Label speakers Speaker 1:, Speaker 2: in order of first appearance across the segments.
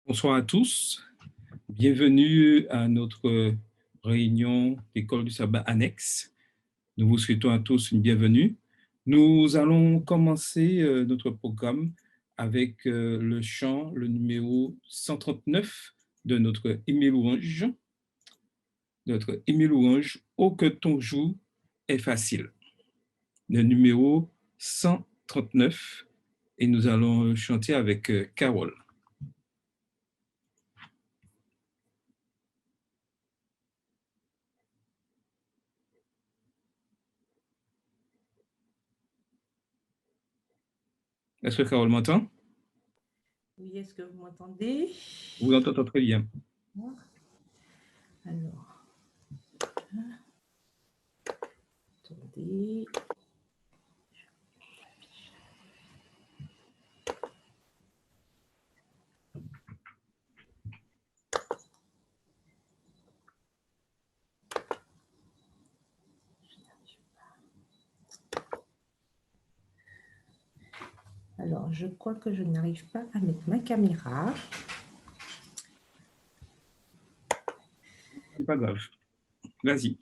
Speaker 1: Bonsoir à tous. Bienvenue à notre réunion d'école du sabbat annexe. Nous vous souhaitons à tous une bienvenue. Nous allons commencer notre programme avec le chant, le numéro 139 de notre hymne louange. Oh que ton jour est facile. Le numéro 139 et nous allons chanter avec Carole. Est-ce que Carole m'entend?
Speaker 2: Oui, est-ce que vous m'entendez?
Speaker 1: Vous entendez très bien.
Speaker 2: Alors, attendez. Alors, je crois que je n'arrive pas à mettre ma caméra.
Speaker 1: C'est pas grave. Vas-y.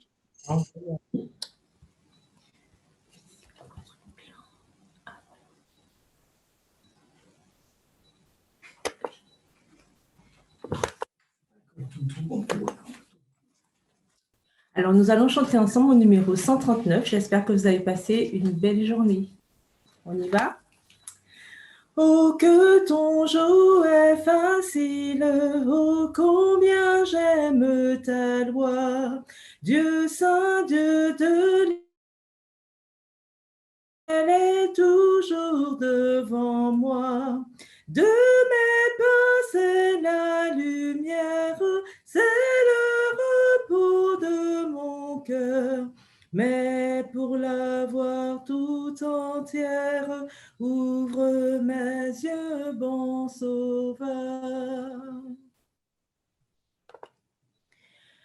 Speaker 2: Alors, nous allons chanter ensemble au numéro 139. J'espère que vous avez passé une belle journée. On y va? Oh, que ton jour est facile, oh, combien j'aime ta loi. Dieu saint, Dieu de elle est toujours devant moi. De mes pas, c'est la lumière, c'est le repos de mon cœur. Mais pour la voir tout entière, ouvre mes yeux, bon sauveur.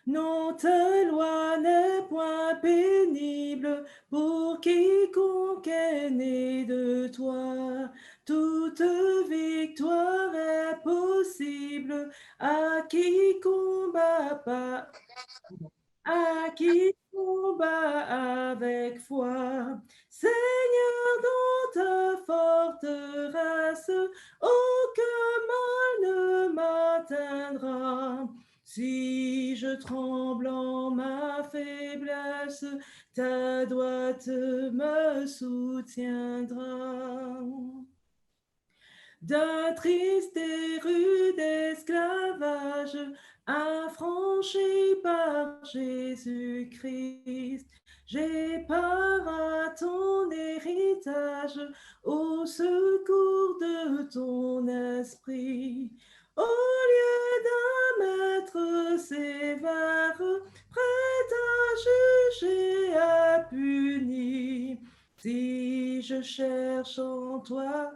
Speaker 2: Non, ta loi n'est point pénible pour quiconque est né de toi. Toute victoire est possible à qui combat pas, à qui combat avec foi. Seigneur, dans ta forteresse, aucun mal ne m'atteindra. Si je tremble en ma faiblesse, ta droite me soutiendra. D'un triste et rude esclavage, affranchi par Jésus-Christ, j'ai part à ton héritage, au secours de ton esprit. Au lieu d'un maître sévère, prêt à juger, à punir, si je cherche en toi,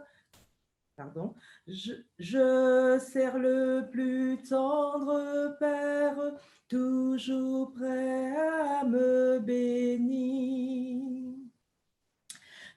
Speaker 2: je sers le plus tendre Père, toujours prêt à me bénir.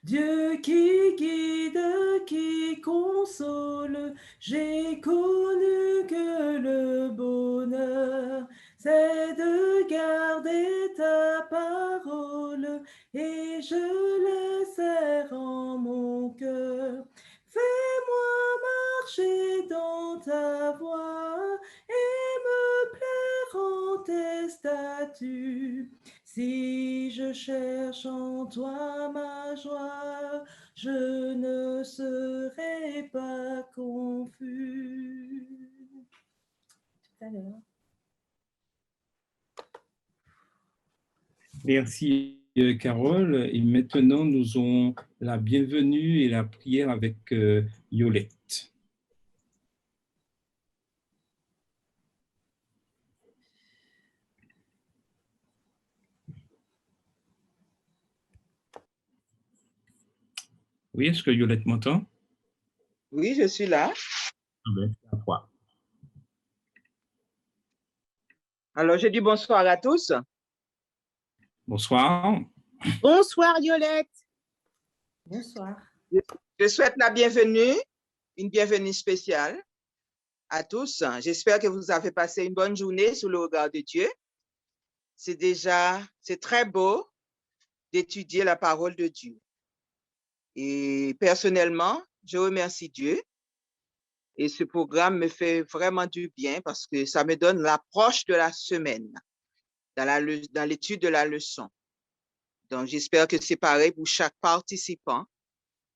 Speaker 2: Dieu qui guide, qui console, j'ai connu que le bonheur, c'est de garder ta parole, et je le serre en mon cœur. Fais-moi marcher dans ta voie et me plaire en tes statuts. Si je cherche en toi ma joie, je ne serai pas confus. Tout à l'heure.
Speaker 1: Merci, Carole. Et maintenant, nous aurons la bienvenue et la prière avec Yolette. Oui, est-ce que Yolette m'entend?
Speaker 3: Oui, je suis là.
Speaker 1: À toi.
Speaker 3: Alors, je dis bonsoir à tous.
Speaker 1: Bonsoir.
Speaker 3: Bonsoir, Yolette.
Speaker 2: Bonsoir.
Speaker 3: Je souhaite la bienvenue, une bienvenue spéciale à tous. J'espère que vous avez passé une bonne journée sous le regard de Dieu. C'est très beau d'étudier la parole de Dieu. Et personnellement, je remercie Dieu. Et ce programme me fait vraiment du bien parce que ça me donne l'approche de la semaine dans l'étude de la leçon. Donc, j'espère que c'est pareil pour chaque participant.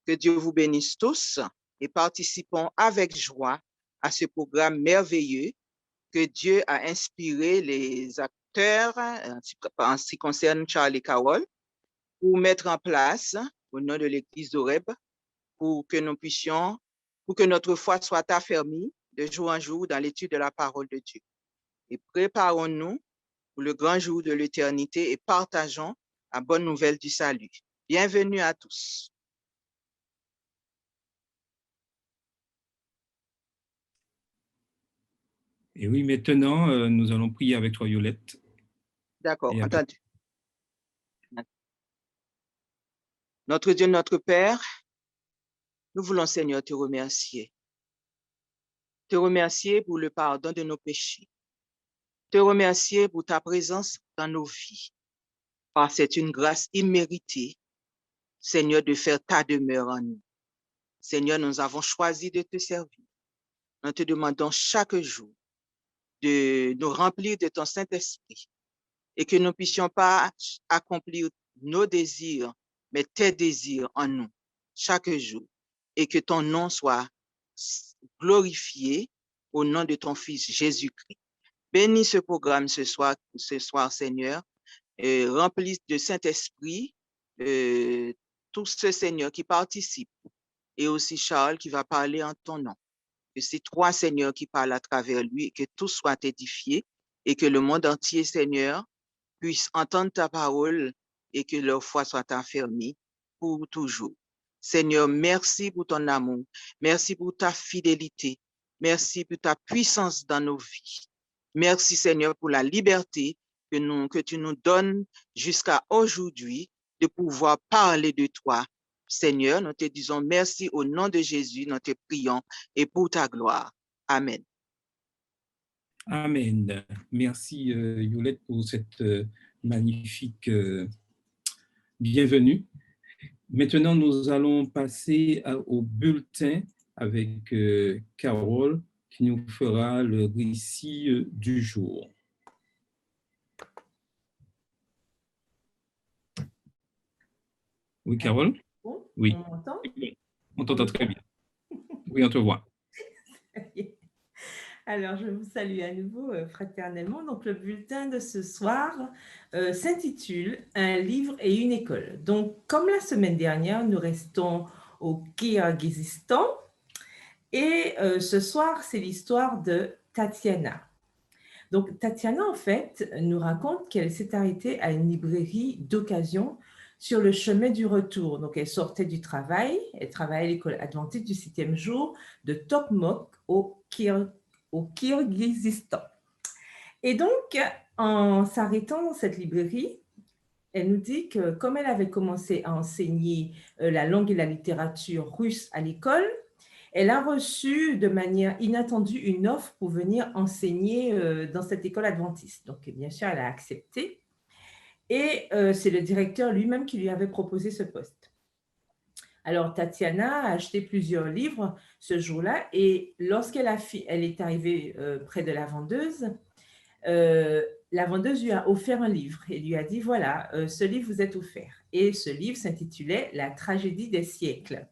Speaker 3: Que Dieu vous bénisse tous et participons avec joie à ce programme merveilleux que Dieu a inspiré les acteurs en ce qui concerne Charlie Cowell pour mettre en place au nom de l'Église d'Oreb pour que notre foi soit affermie de jour en jour dans l'étude de la parole de Dieu. Et préparons-nous pour le grand jour de l'éternité et partageons la bonne nouvelle du salut. Bienvenue à tous.
Speaker 1: Et oui, maintenant, nous allons prier avec toi, Yolette.
Speaker 3: D'accord, entendu. Notre Dieu, notre Père, nous voulons, Seigneur, te remercier. Te remercier pour le pardon de nos péchés. Te remercier pour ta présence dans nos vies. Parce que c'est une grâce imméritée, Seigneur, de faire ta demeure en nous. Seigneur, nous avons choisi de te servir. Nous te demandons chaque jour de nous remplir de ton Saint-Esprit et que nous ne puissions pas accomplir nos désirs, mais tes désirs en nous chaque jour et que ton nom soit glorifié au nom de ton Fils Jésus-Christ. Bénis ce programme ce soir, Seigneur, remplis de Saint-Esprit tous ceux, Seigneur, qui participent et aussi Charles qui va parler en ton nom. Que ces trois Seigneurs qui parlent à travers lui, que tout soit édifié et que le monde entier, Seigneur, puisse entendre ta parole et que leur foi soit affermie pour toujours. Seigneur, merci pour ton amour. Merci pour ta fidélité. Merci pour ta puissance dans nos vies. Merci, Seigneur, pour la liberté que tu nous donnes jusqu'à aujourd'hui de pouvoir parler de toi. Seigneur, nous te disons merci au nom de Jésus, nous te prions et pour ta gloire. Amen.
Speaker 1: Amen. Merci, Yolette, pour cette magnifique bienvenue. Maintenant, nous allons passer au bulletin avec Carole qui nous fera le récit du jour. Oui, Carole? Oui.
Speaker 2: On m'entend?
Speaker 1: On t'entend très bien. Oui, on te voit.
Speaker 2: Alors, je vous salue à nouveau fraternellement. Donc, le bulletin de ce soir s'intitule « Un livre et une école ». Donc, comme la semaine dernière, nous restons au Kirghizistan. Et ce soir, c'est l'histoire de Tatiana. Donc, Tatiana, en fait, nous raconte qu'elle s'est arrêtée à une librairie d'occasion sur le chemin du retour. Donc, elle sortait du travail, elle travaillait à l'école adventiste du 7e jour de Tokmok au Kirghizistan. Et donc, en s'arrêtant dans cette librairie, elle nous dit que comme elle avait commencé à enseigner la langue et la littérature russe à l'école, elle a reçu de manière inattendue une offre pour venir enseigner dans cette école adventiste. Donc, bien sûr, elle a accepté. Et c'est le directeur lui-même qui lui avait proposé ce poste. Alors, Tatiana a acheté plusieurs livres ce jour-là et lorsqu'elle est arrivée près de la vendeuse lui a offert un livre et lui a dit « Voilà, ce livre vous est offert ». Et ce livre s'intitulait « La tragédie des siècles ».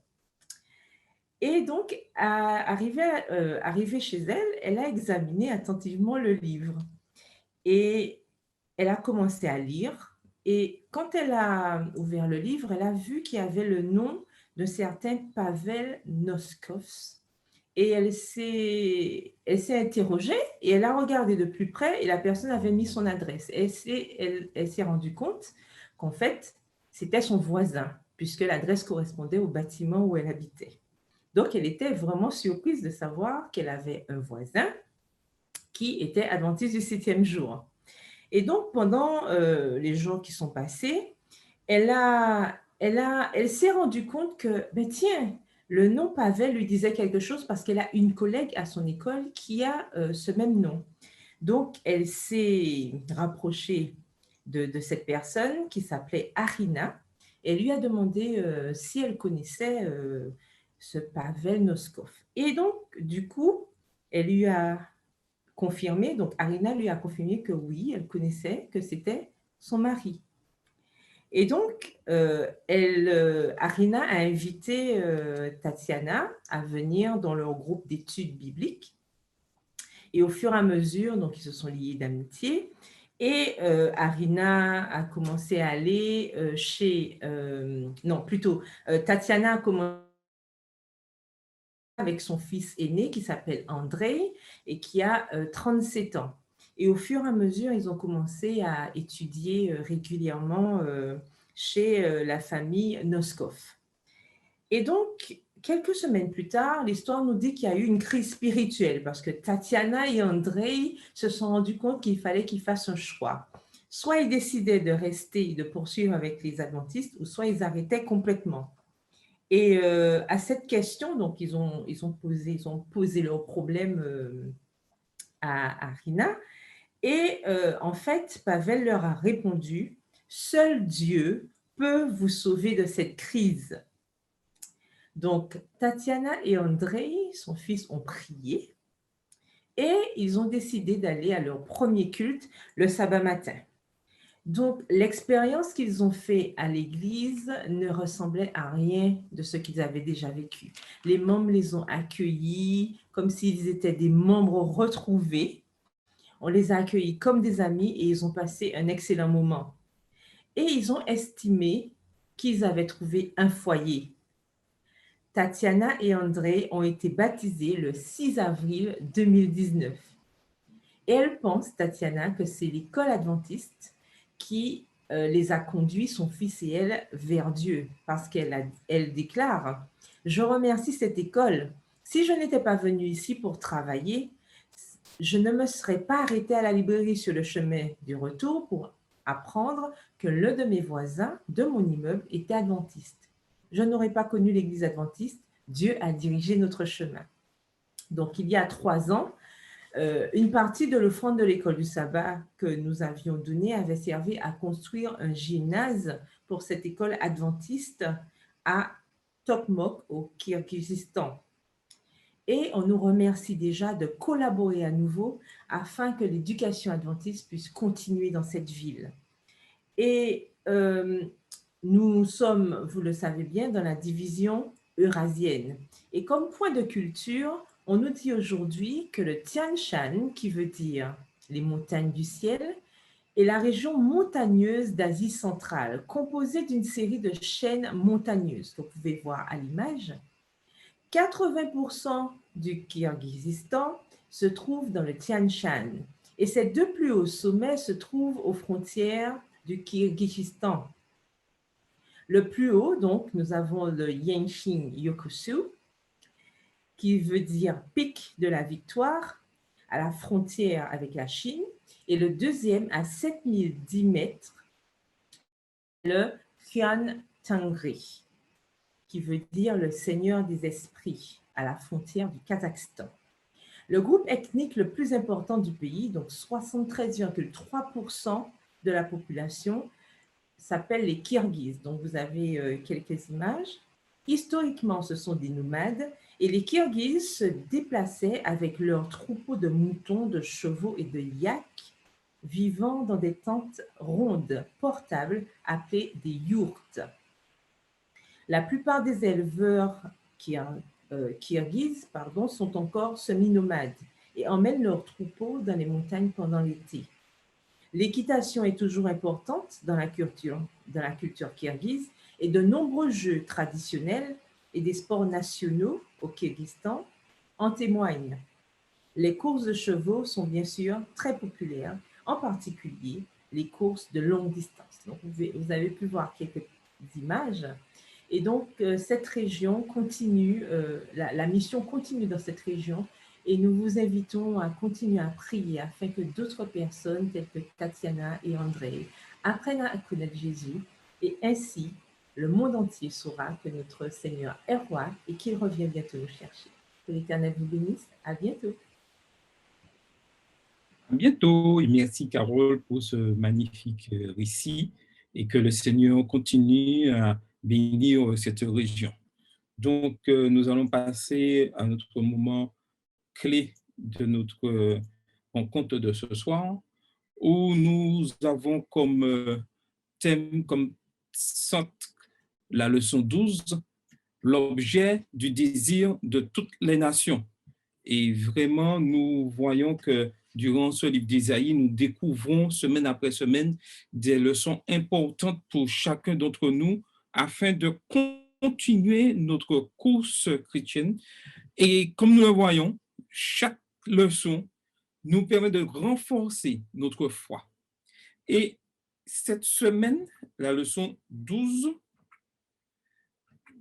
Speaker 2: Et donc, arrivée chez elle, elle a examiné attentivement le livre et elle a commencé à lire. Et quand elle a ouvert le livre, elle a vu qu'il y avait le nom de certain Pavel Noskovs. Et elle s'est interrogée et elle a regardé de plus près et la personne avait mis son adresse. Elle s'est rendue compte qu'en fait, c'était son voisin, puisque l'adresse correspondait au bâtiment où elle habitait. Donc, elle était vraiment surprise de savoir qu'elle avait un voisin qui était adventiste du 7e jour. Et donc, pendant les jours qui sont passés, elle s'est rendue compte que, ben tiens, Le nom Pavel lui disait quelque chose parce qu'elle a une collègue à son école qui a ce même nom. Donc, elle s'est rapprochée de cette personne qui s'appelait Arina et lui a demandé si elle connaissait ce Pavel Noskov. Et donc, du coup, elle lui a confirmé, donc Arina lui a confirmé que oui, elle connaissait, que c'était son mari. Et donc, Arina a invité Tatiana à venir dans leur groupe d'études bibliques. Et au fur et à mesure, donc, ils se sont liés d'amitié. Et Arina a commencé à aller Tatiana a commencé avec son fils aîné qui s'appelle Andrei et qui a 37 ans. Et au fur et à mesure, ils ont commencé à étudier régulièrement chez la famille Noskov. Et donc, quelques semaines plus tard, l'histoire nous dit qu'il y a eu une crise spirituelle parce que Tatiana et Andrei se sont rendus compte qu'il fallait qu'ils fassent un choix. Soit ils décidaient de rester, de poursuivre avec les adventistes, ou soit ils arrêtaient complètement. Et à cette question, donc ils ont posé leurs problèmes à Rina. Et en fait, Pavel leur a répondu, « Seul Dieu peut vous sauver de cette crise. » Donc, Tatiana et Andrei, son fils, ont prié et ils ont décidé d'aller à leur premier culte le sabbat matin. Donc, l'expérience qu'ils ont faite à l'église ne ressemblait à rien de ce qu'ils avaient déjà vécu. Les membres les ont accueillis comme s'ils étaient des membres retrouvés. On les a accueillis comme des amis et ils ont passé un excellent moment. Et ils ont estimé qu'ils avaient trouvé un foyer. Tatiana et Andrei ont été baptisés le 6 avril 2019. Et elle pense, Tatiana, que c'est l'école adventiste qui les a conduits, son fils et elle, vers Dieu. Parce qu'elle déclare, « Je remercie cette école. Si je n'étais pas venue ici pour travailler, je ne me serais pas arrêtée à la librairie sur le chemin du retour pour apprendre que l'un de mes voisins de mon immeuble était adventiste. Je n'aurais pas connu l'église adventiste. Dieu a dirigé notre chemin. » Donc, il y a 3 ans, une partie de l'offrande de l'école du sabbat que nous avions donnée avait servi à construire un gymnase pour cette école adventiste à Tokmok, au Kirghizistan. Et on nous remercie déjà de collaborer à nouveau afin que l'éducation adventiste puisse continuer dans cette ville. Et nous sommes, vous le savez bien, dans la division eurasienne. Et comme point de culture, on nous dit aujourd'hui que le Tian Shan, qui veut dire les montagnes du ciel, est la région montagneuse d'Asie centrale, composée d'une série de chaînes montagneuses que vous pouvez voir à l'image. 80% du Kirghizistan se trouve dans le Tian Shan et ces 2 plus hauts sommets se trouvent aux frontières du Kirghizistan. Le plus haut, donc, nous avons le Yanshin Yokusu, qui veut dire pic de la victoire, à la frontière avec la Chine, et le deuxième, à 7010 mètres, le Kyan Tangri, qui veut dire le Seigneur des esprits, à la frontière du Kazakhstan. Le groupe ethnique le plus important du pays, donc 73,3% de la population, s'appelle les Kirghizes. Donc, vous avez quelques images. Historiquement, ce sont des nomades et les Kirghizes se déplaçaient avec leurs troupeaux de moutons, de chevaux et de yaks, vivant dans des tentes rondes, portables, appelées des yourtes. La plupart des éleveurs kirghizes sont encore semi-nomades et emmènent leurs troupeaux dans les montagnes pendant l'été. L'équitation est toujours importante dans la culture kirghize et de nombreux jeux traditionnels et des sports nationaux au Kirghizistan en témoignent. Les courses de chevaux sont bien sûr très populaires, en particulier les courses de longue distance. Donc, vous avez pu voir quelques images. Et donc, cette région continue, la mission continue dans cette région et nous vous invitons à continuer à prier afin que d'autres personnes, telles que Tatiana et Andrei, apprennent à connaître Jésus et ainsi le monde entier saura que notre Seigneur est roi et qu'il revient bientôt nous chercher. Que l'Éternel vous bénisse. À bientôt.
Speaker 1: À bientôt et merci Carole pour ce magnifique récit et que le Seigneur continue à bénir cette région. Donc, nous allons passer à notre moment clé de notre rencontre de ce soir où nous avons comme thème, comme centre, la leçon 12, l'objet du désir de toutes les nations. Et vraiment, nous voyons que durant ce livre d'Ésaïe, nous découvrons semaine après semaine des leçons importantes pour chacun d'entre nous afin de continuer notre course chrétienne. Et comme nous le voyons, chaque leçon nous permet de renforcer notre foi. Et cette semaine, la leçon 12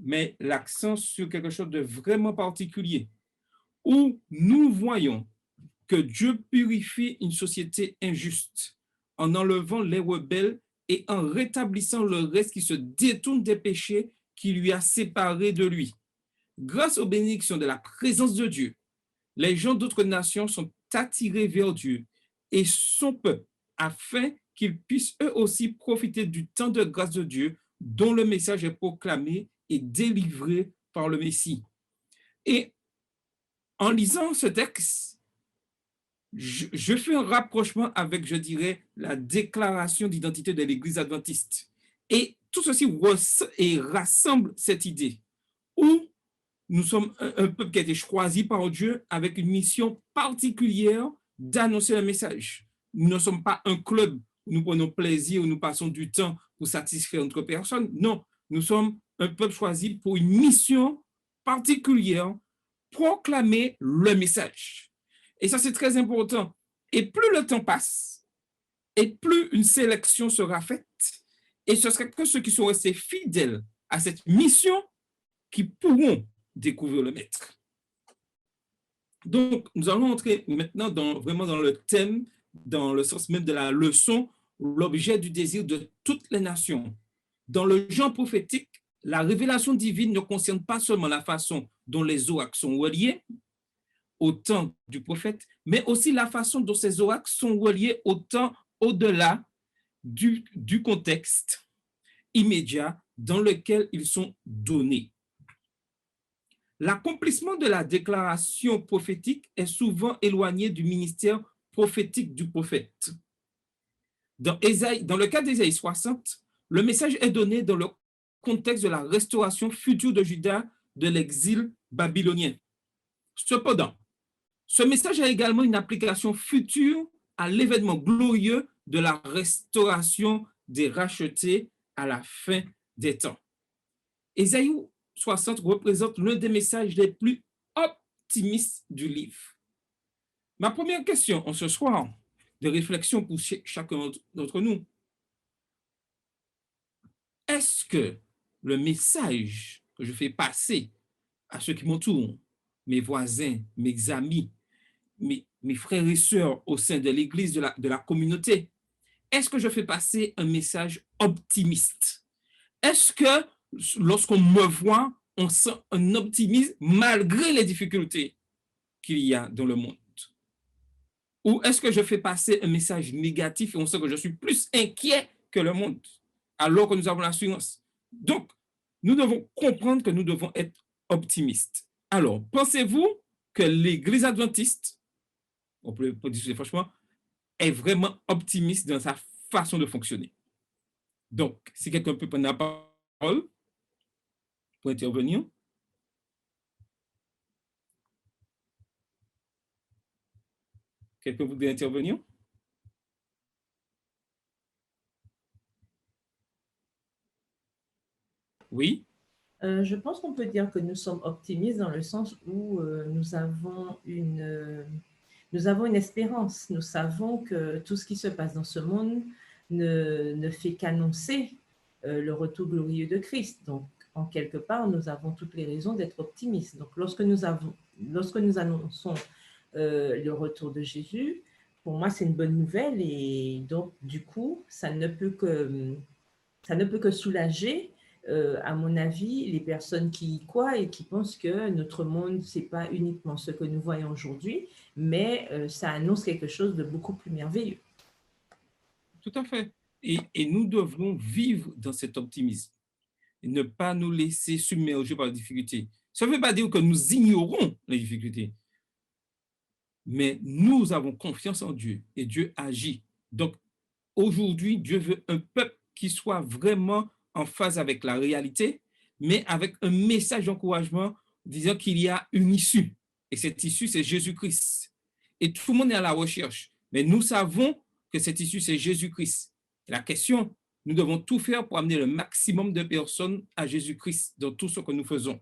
Speaker 1: met l'accent sur quelque chose de vraiment particulier, où nous voyons que Dieu purifie une société injuste en enlevant les rebelles et en rétablissant le reste qui se détourne des péchés qui lui a séparés de lui. Grâce aux bénédictions de la présence de Dieu, les gens d'autres nations sont attirés vers Dieu et son peuple afin qu'ils puissent eux aussi profiter du temps de grâce de Dieu dont le message est proclamé et délivré par le Messie. Et en lisant ce texte, je fais un rapprochement avec, je dirais, la déclaration d'identité de l'Église adventiste. Et tout ceci rassemble cette idée où nous sommes un peuple qui a été choisi par Dieu avec une mission particulière d'annoncer le message. Nous ne sommes pas un club où nous prenons plaisir, où nous passons du temps pour satisfaire notre personne. Non, nous sommes un peuple choisi pour une mission particulière, proclamer le message. Et ça, c'est très important. Et plus le temps passe, et plus une sélection sera faite, et ce sera que ceux qui sont restés fidèles à cette mission qui pourront découvrir le maître. Donc, nous allons entrer maintenant vraiment dans le thème, dans le sens même de la leçon, l'objet du désir de toutes les nations. Dans le genre prophétique, la révélation divine ne concerne pas seulement la façon dont les oracles sont reliés au temps du prophète, mais aussi la façon dont ces oracles sont reliés au temps au-delà du contexte immédiat dans lequel ils sont donnés. L'accomplissement de la déclaration prophétique est souvent éloigné du ministère prophétique du prophète. Dans le cas d'Ésaïe 60, le message est donné dans le contexte de la restauration future de Juda de l'exil babylonien. Cependant, ce message a également une application future à l'événement glorieux de la restauration des rachetés à la fin des temps. Ésaïe 60 représente l'un des messages les plus optimistes du livre. Ma première question en ce soir de réflexion pour chacun d'entre nous, est-ce que le message que je fais passer à ceux qui m'entourent, mes voisins, mes amis, mes frères et sœurs au sein de l'Église, de la communauté, est-ce que je fais passer un message optimiste? Est-ce que lorsqu'on me voit, on sent un optimisme malgré les difficultés qu'il y a dans le monde? Ou est-ce que je fais passer un message négatif et on sent que je suis plus inquiet que le monde, alors que nous avons l'assurance? Donc, nous devons comprendre que nous devons être optimistes. Alors, pensez-vous que l'Église adventiste, on peut dire franchement, est vraiment optimiste dans sa façon de fonctionner? Donc, si quelqu'un peut prendre la parole pour intervenir. Quelqu'un voudrait intervenir? Oui.
Speaker 2: Je pense qu'on peut dire que nous sommes optimistes dans le sens où nous avons une espérance. Nous savons que tout ce qui se passe dans ce monde ne fait qu'annoncer le retour glorieux de Christ. Donc, en quelque part, nous avons toutes les raisons d'être optimistes. Donc, lorsque nous annonçons le retour de Jésus, pour moi, c'est une bonne nouvelle. Et donc, du coup, ça ne peut que soulager à mon avis, les personnes qui y croient et qui pensent que notre monde, ce n'est pas uniquement ce que nous voyons aujourd'hui, mais ça annonce quelque chose de beaucoup plus merveilleux.
Speaker 1: Tout à fait. Et nous devrons vivre dans cet optimisme et ne pas nous laisser submerger par les difficultés. Ça ne veut pas dire que nous ignorons les difficultés, mais nous avons confiance en Dieu et Dieu agit. Donc, aujourd'hui, Dieu veut un peuple qui soit vraiment en phase avec la réalité, mais avec un message d'encouragement disant qu'il y a une issue. Et cette issue, c'est Jésus-Christ. Et tout le monde est à la recherche. Mais nous savons que cette issue, c'est Jésus-Christ. La question, nous devons tout faire pour amener le maximum de personnes à Jésus-Christ dans tout ce que nous faisons.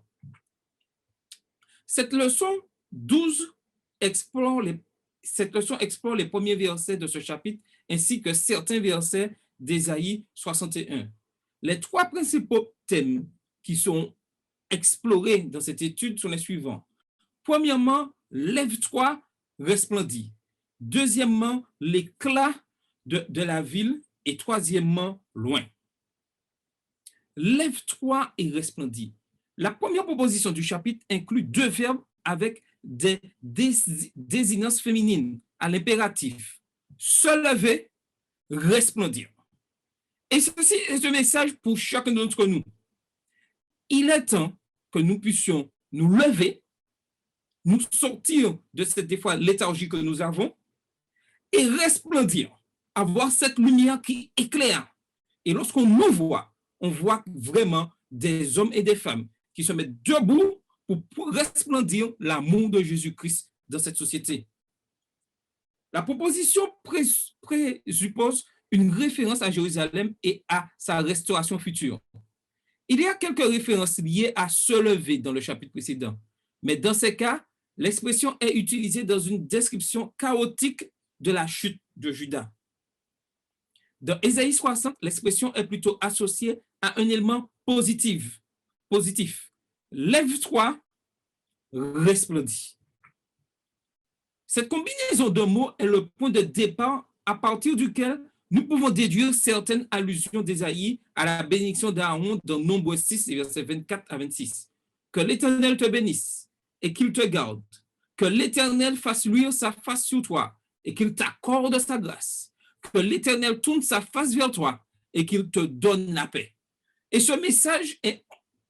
Speaker 1: Cette leçon 12 explore les premiers versets de ce chapitre ainsi que certains versets d'Ésaïe 61. Les trois principaux thèmes qui sont explorés dans cette étude sont les suivants. Premièrement, lève-toi, resplendis. Deuxièmement, l'éclat de la ville. Et troisièmement, loin. Lève-toi et resplendis. La première proposition du chapitre inclut deux verbes avec des désignances féminines à l'impératif. Se lever, resplendir. Et ceci est un message pour chacun d'entre nous. Il est temps que nous puissions nous lever, nous sortir de cette des fois léthargie que nous avons et resplendir, avoir cette lumière qui éclaire. Et lorsqu'on nous voit, on voit vraiment des hommes et des femmes qui se mettent debout pour resplendir l'amour de Jésus-Christ dans cette société. La proposition présuppose une référence à Jérusalem et à sa restauration future. Il y a quelques références liées à se lever dans le chapitre précédent, mais dans ces cas, l'expression est utilisée dans une description chaotique de la chute de Juda. Dans Ésaïe 60, l'expression est plutôt associée à un élément positif. Lève-toi, resplendis. Cette combinaison de mots est le point de départ à partir duquel nous pouvons déduire certaines allusions d'Ésaïe à la bénédiction d'Aaron dans Nombre 6, versets 24 à 26. Que l'Éternel te bénisse et qu'il te garde. Que l'Éternel fasse luire sa face sur toi et qu'il t'accorde sa grâce. Que l'Éternel tourne sa face vers toi et qu'il te donne la paix. Et ce message est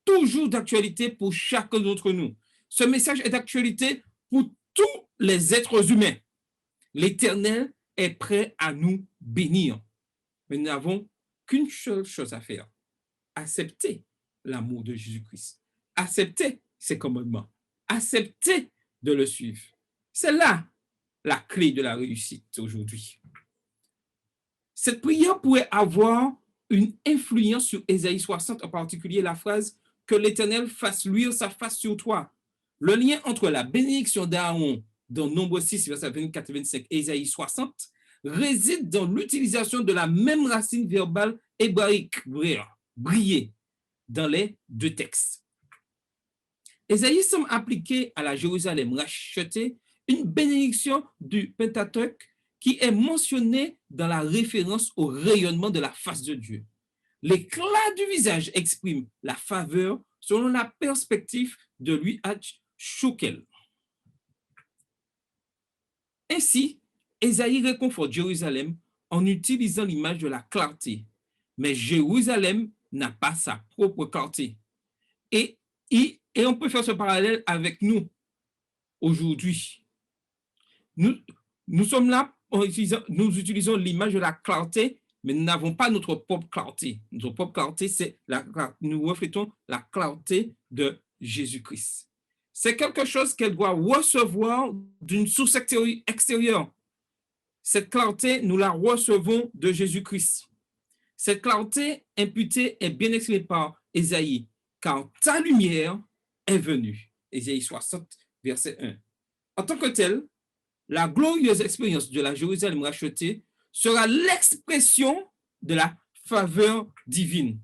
Speaker 1: toujours d'actualité pour chacun d'entre nous. Ce message est d'actualité pour tous les êtres humains. L'Éternel est prêt à nous bénir. Mais nous n'avons qu'une seule chose à faire. Accepter l'amour de Jésus-Christ. Accepter ses commandements. Accepter de le suivre. C'est là la clé de la réussite aujourd'hui. Cette prière pourrait avoir une influence sur Ésaïe 60, en particulier la phrase « Que l'Éternel fasse luire sa face sur toi ». Le lien entre la bénédiction d'Aaron dans Nombre 6, verset 24 et 25, et Ésaïe 60, réside dans l'utilisation de la même racine verbale hébraïque, briller, dans les deux textes. Ésaïe semble appliquer à la Jérusalem rachetée une bénédiction du Pentateuque qui est mentionnée dans la référence au rayonnement de la face de Dieu. L'éclat du visage exprime la faveur selon la perspective de l'Uach Shukel. Ainsi, Ésaïe réconforte Jérusalem en utilisant l'image de la clarté. Mais Jérusalem n'a pas sa propre clarté. Et on peut faire ce parallèle avec nous aujourd'hui. Nous sommes là, nous utilisons l'image de la clarté, mais nous n'avons pas notre propre clarté. Notre propre clarté, nous reflétons la clarté de Jésus-Christ. C'est quelque chose qu'elle doit recevoir d'une source extérieure. Cette clarté, nous la recevons de Jésus-Christ. Cette clarté imputée est bien exprimée par Ésaïe, car ta lumière est venue. Ésaïe 60, verset 1. En tant que telle, la glorieuse expérience de la Jérusalem rachetée sera l'expression de la faveur divine.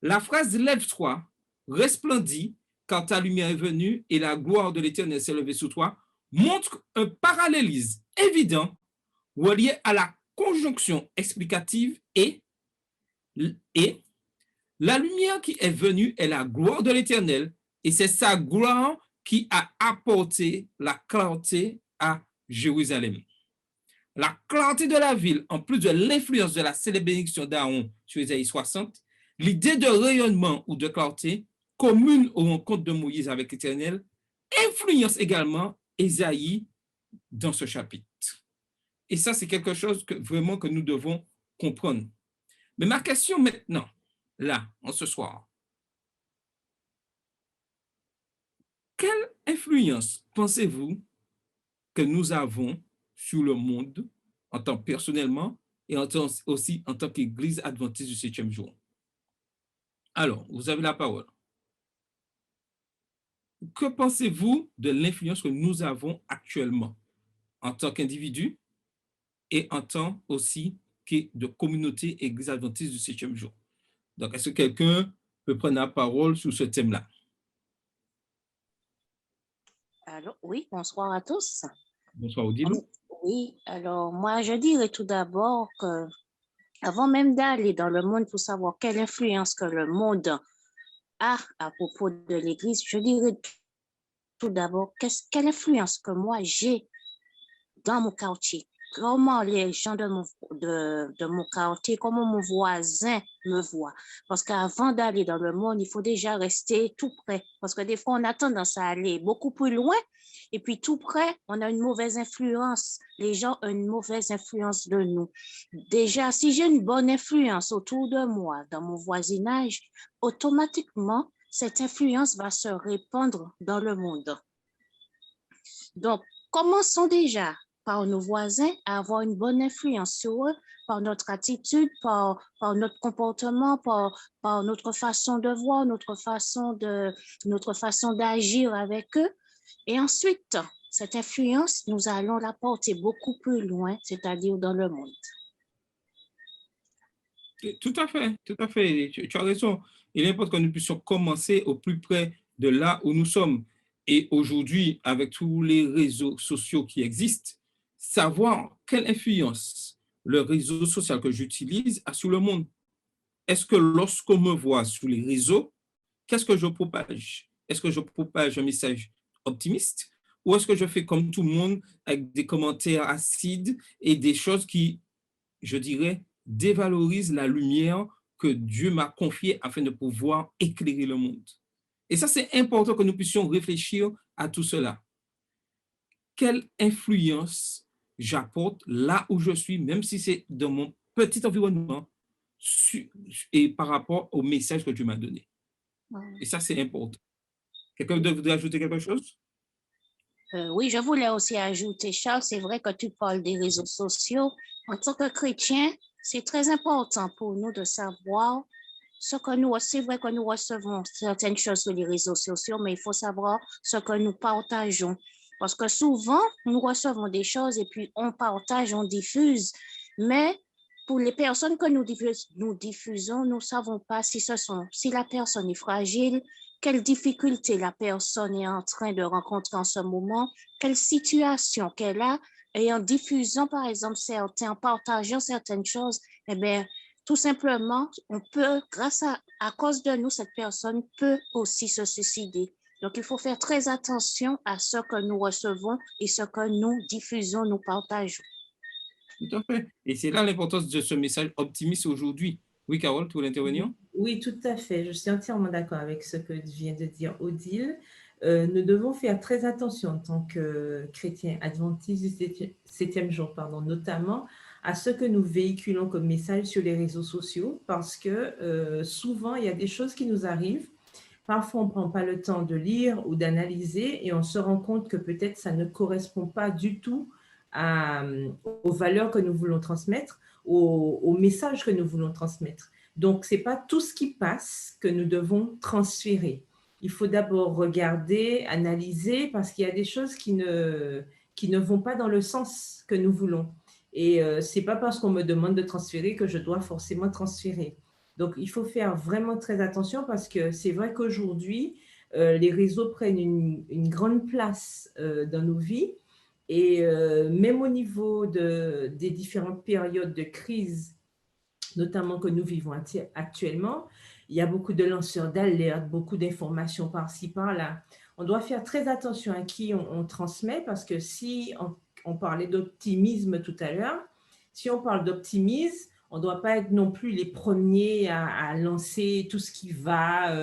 Speaker 1: La phrase « Lève-toi, resplendis, car ta lumière est venue et la gloire de l'Éternel s'est levée sur toi » montre un parallélisme évident relié à la conjonction explicative et La lumière qui est venue est la gloire de l'Éternel, et c'est sa gloire qui a apporté la clarté à Jérusalem. La clarté de la ville, en plus de l'influence de la célèbre bénédiction d'Aaron sur Ésaïe 60, l'idée de rayonnement ou de clarté commune aux rencontres de Moïse avec l'Éternel influence également Ésaïe dans ce chapitre. Et ça, c'est quelque chose vraiment que nous devons comprendre. Mais ma question maintenant, là, en ce soir, quelle influence pensez-vous que nous avons sur le monde en tant que personnellement et aussi en tant qu'Église adventiste du 7e jour? Alors, vous avez la parole. Que pensez-vous de l'influence que nous avons actuellement en tant qu'individu et en tant aussi que de communauté Église adventiste du 7e jour? Donc, est-ce que quelqu'un peut prendre la parole sur ce thème-là?
Speaker 4: Alors, oui, bonsoir à tous.
Speaker 1: Bonsoir, Odile.
Speaker 4: Oui, alors moi, je dirais tout d'abord que avant même d'aller dans le monde pour savoir quelle influence que le monde a à propos de l'Église, je dirais tout d'abord quelle influence que moi j'ai dans mon quartier. Comment les gens de mon quartier, comment mon voisin me voit. Parce qu'avant d'aller dans le monde, il faut déjà rester tout près. Parce que des fois, on a tendance à aller beaucoup plus loin. Et puis tout près, on a une mauvaise influence. Les gens ont une mauvaise influence de nous. Déjà, si j'ai une bonne influence autour de moi, dans mon voisinage, automatiquement, cette influence va se répandre dans le monde. Donc, commençons déjà par nos voisins à avoir une bonne influence sur eux, par notre attitude, par notre comportement, par notre façon de voir, notre façon d'agir avec eux. Et ensuite, cette influence, nous allons la porter beaucoup plus loin, c'est-à-dire dans le monde.
Speaker 1: Tout à fait, tout à fait. Tu as raison. Il est important que nous puissions commencer au plus près de là où nous sommes. Et aujourd'hui, avec tous les réseaux sociaux qui existent, savoir quelle influence le réseau social que j'utilise a sur le monde. Est-ce que lorsqu'on me voit sur les réseaux, qu'est-ce que je propage? Est-ce que je propage un message optimiste ou est-ce que je fais comme tout le monde avec des commentaires acides et des choses qui, je dirais, dévalorisent la lumière que Dieu m'a confiée afin de pouvoir éclairer le monde? Et ça, c'est important que nous puissions réfléchir à tout cela. Quelle influence j'apporte là où je suis, même si c'est dans mon petit environnement, et par rapport au message que Dieu m'a donné. Et ça, c'est important. Quelqu'un voudrait ajouter quelque chose?
Speaker 4: Oui, je voulais aussi ajouter, Charles, c'est vrai que tu parles des réseaux sociaux. En tant que chrétien, c'est très important pour nous de savoir ce que nous, c'est vrai que nous recevons certaines choses sur les réseaux sociaux, mais il faut savoir ce que nous partageons. Parce que souvent, nous recevons des choses et puis on partage, on diffuse, mais pour les personnes que nous diffusons, nous ne savons pas si la personne est fragile, quelle difficulté la personne est en train de rencontrer en ce moment, quelle situation qu'elle a, et en diffusant, par exemple, en partageant certaines choses, eh bien, tout simplement, on peut, à cause de nous, cette personne peut aussi se suicider. Donc, il faut faire très attention à ce que nous recevons et ce que nous diffusons, nous partageons.
Speaker 1: Tout à fait. Et c'est là l'importance de ce message optimiste aujourd'hui. Oui, Carole, tu voulais intervenir?
Speaker 2: Oui, tout à fait. Je suis entièrement d'accord avec ce que vient de dire Odile. Nous devons faire très attention en tant que chrétiens adventistes du 7e jour, notamment à ce que nous véhiculons comme message sur les réseaux sociaux, parce que souvent, il y a des choses qui nous arrivent. Parfois, on ne prend pas le temps de lire ou d'analyser et on se rend compte que peut-être ça ne correspond pas du tout aux valeurs que nous voulons transmettre, aux messages que nous voulons transmettre. Donc, ce n'est pas tout ce qui passe que nous devons transférer. Il faut d'abord regarder, analyser, parce qu'il y a des choses qui ne vont pas dans le sens que nous voulons. Et ce n'est pas parce qu'on me demande de transférer que je dois forcément transférer. Donc, il faut faire vraiment très attention parce que c'est vrai qu'aujourd'hui, les réseaux prennent une grande place dans nos vies. Et même au niveau des différentes périodes de crise, notamment que nous vivons actuellement, il y a beaucoup de lanceurs d'alerte, beaucoup d'informations par-ci, par-là. On doit faire très attention à qui on transmet, parce que si on parlait d'optimisme tout à l'heure, si on parle d'optimisme, on ne doit pas être non plus les premiers à lancer tout ce qui va,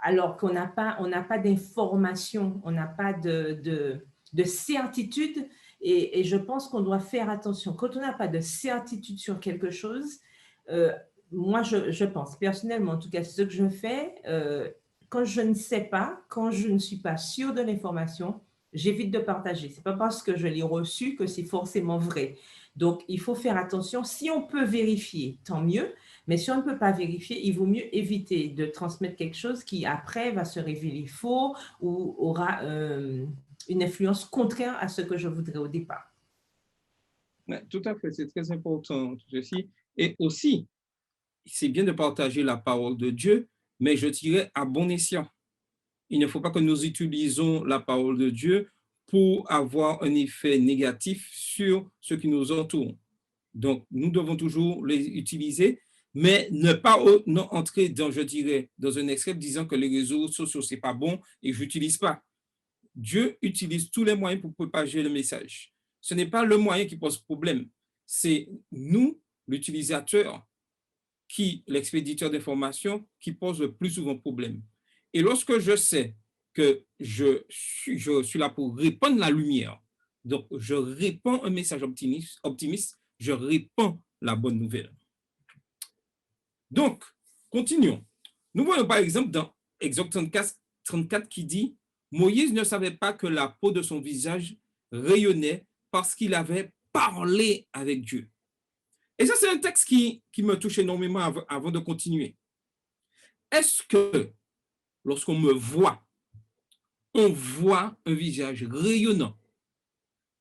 Speaker 2: alors qu'on n'a pas d'information, on n'a pas de certitude. Et je pense qu'on doit faire attention. Quand on n'a pas de certitude sur quelque chose, moi, je pense, personnellement, en tout cas, c'est ce que je fais, quand je ne sais pas, quand je ne suis pas sûre de l'information, j'évite de partager. Ce n'est pas parce que je l'ai reçu que c'est forcément vrai. Donc, il faut faire attention. Si on peut vérifier, tant mieux. Mais si on ne peut pas vérifier, il vaut mieux éviter de transmettre quelque chose qui, après, va se révéler faux ou aura une influence contraire à ce que je voudrais au départ.
Speaker 1: Ouais, tout à fait, c'est très important, ceci. Et aussi, c'est bien de partager la parole de Dieu, mais je dirais à bon escient. Il ne faut pas que nous utilisons la parole de Dieu pour avoir un effet négatif sur ce qui nous entoure. Donc, nous devons toujours les utiliser, mais ne pas entrer dans, je dirais, dans un extrême disant que les réseaux sociaux, ce n'est pas bon et je n'utilise pas. Dieu utilise tous les moyens pour propager le message. Ce n'est pas le moyen qui pose problème, c'est nous, l'utilisateur, l'expéditeur d'informations, qui pose le plus souvent problème. Et lorsque je sais que je suis là pour répandre la lumière, donc je répands un message optimiste, je répands la bonne nouvelle. Donc, continuons. Nous voyons par exemple dans Exode 34 qui dit « Moïse ne savait pas que la peau de son visage rayonnait parce qu'il avait parlé avec Dieu. » Et ça, c'est un texte qui me touche énormément avant de continuer. Est-ce que lorsqu'on me voit, on voit un visage rayonnant,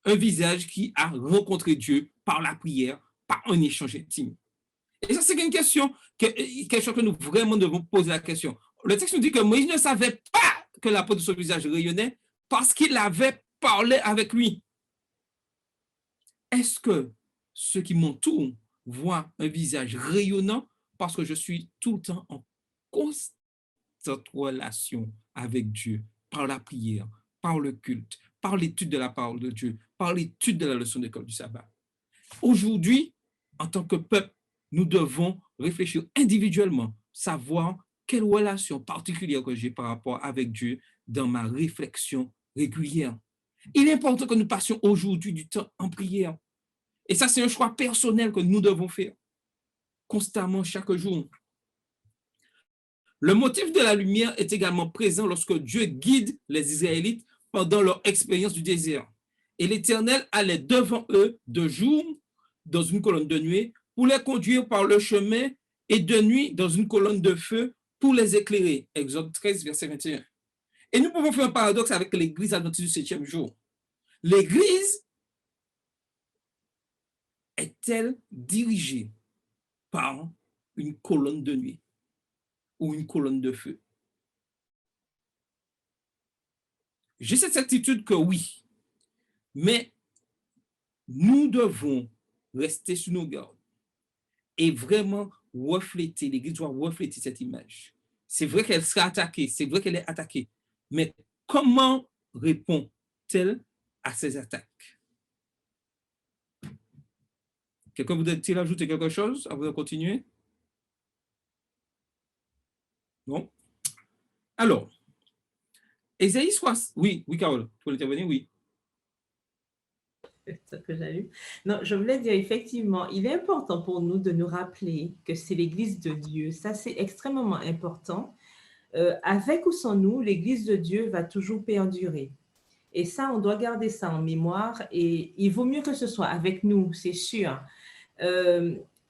Speaker 1: un visage qui a rencontré Dieu par la prière, par un échange intime? Et ça, c'est une question que nous vraiment devons poser la question. Le texte nous dit que Moïse ne savait pas que la peau de son visage rayonnait parce qu'il avait parlé avec lui. Est-ce que ceux qui m'entourent voient un visage rayonnant parce que je suis tout le temps en constante relation avec Dieu, par la prière, par le culte, par l'étude de la parole de Dieu, par l'étude de la leçon d'école du sabbat? Aujourd'hui, en tant que peuple, nous devons réfléchir individuellement, savoir quelle relation particulière que j'ai par rapport avec Dieu dans ma réflexion régulière. Il est important que nous passions aujourd'hui du temps en prière. Et ça, c'est un choix personnel que nous devons faire constamment, chaque jour. Le motif de la lumière est également présent lorsque Dieu guide les Israélites pendant leur expérience du désert. Et l'Éternel allait devant eux de jour dans une colonne de nuée pour les conduire par le chemin et de nuit dans une colonne de feu pour les éclairer. Exode 13, verset 21. Et nous pouvons faire un paradoxe avec l'Église adventiste du 7e jour. L'Église est-elle dirigée par une colonne de nuit ou une colonne de feu? J'ai cette certitude que oui, mais nous devons rester sur nos gardes et vraiment refléter, l'Église doit refléter cette image. C'est vrai qu'elle sera attaquée, c'est vrai qu'elle est attaquée, mais comment répond-elle à ces attaques? Quelqu'un voudrait-il ajouter quelque chose avant de continuer? Non? Alors, Ésaïe 60, oui, Carole, tu voulais intervenir, oui.
Speaker 2: Ce que j'ai lu. Non, je voulais dire, effectivement, il est important pour nous de nous rappeler que c'est l'Église de Dieu. Ça, c'est extrêmement important. Avec ou sans nous, l'Église de Dieu va toujours perdurer. Et ça, on doit garder ça en mémoire. Et il vaut mieux que ce soit avec nous, c'est sûr.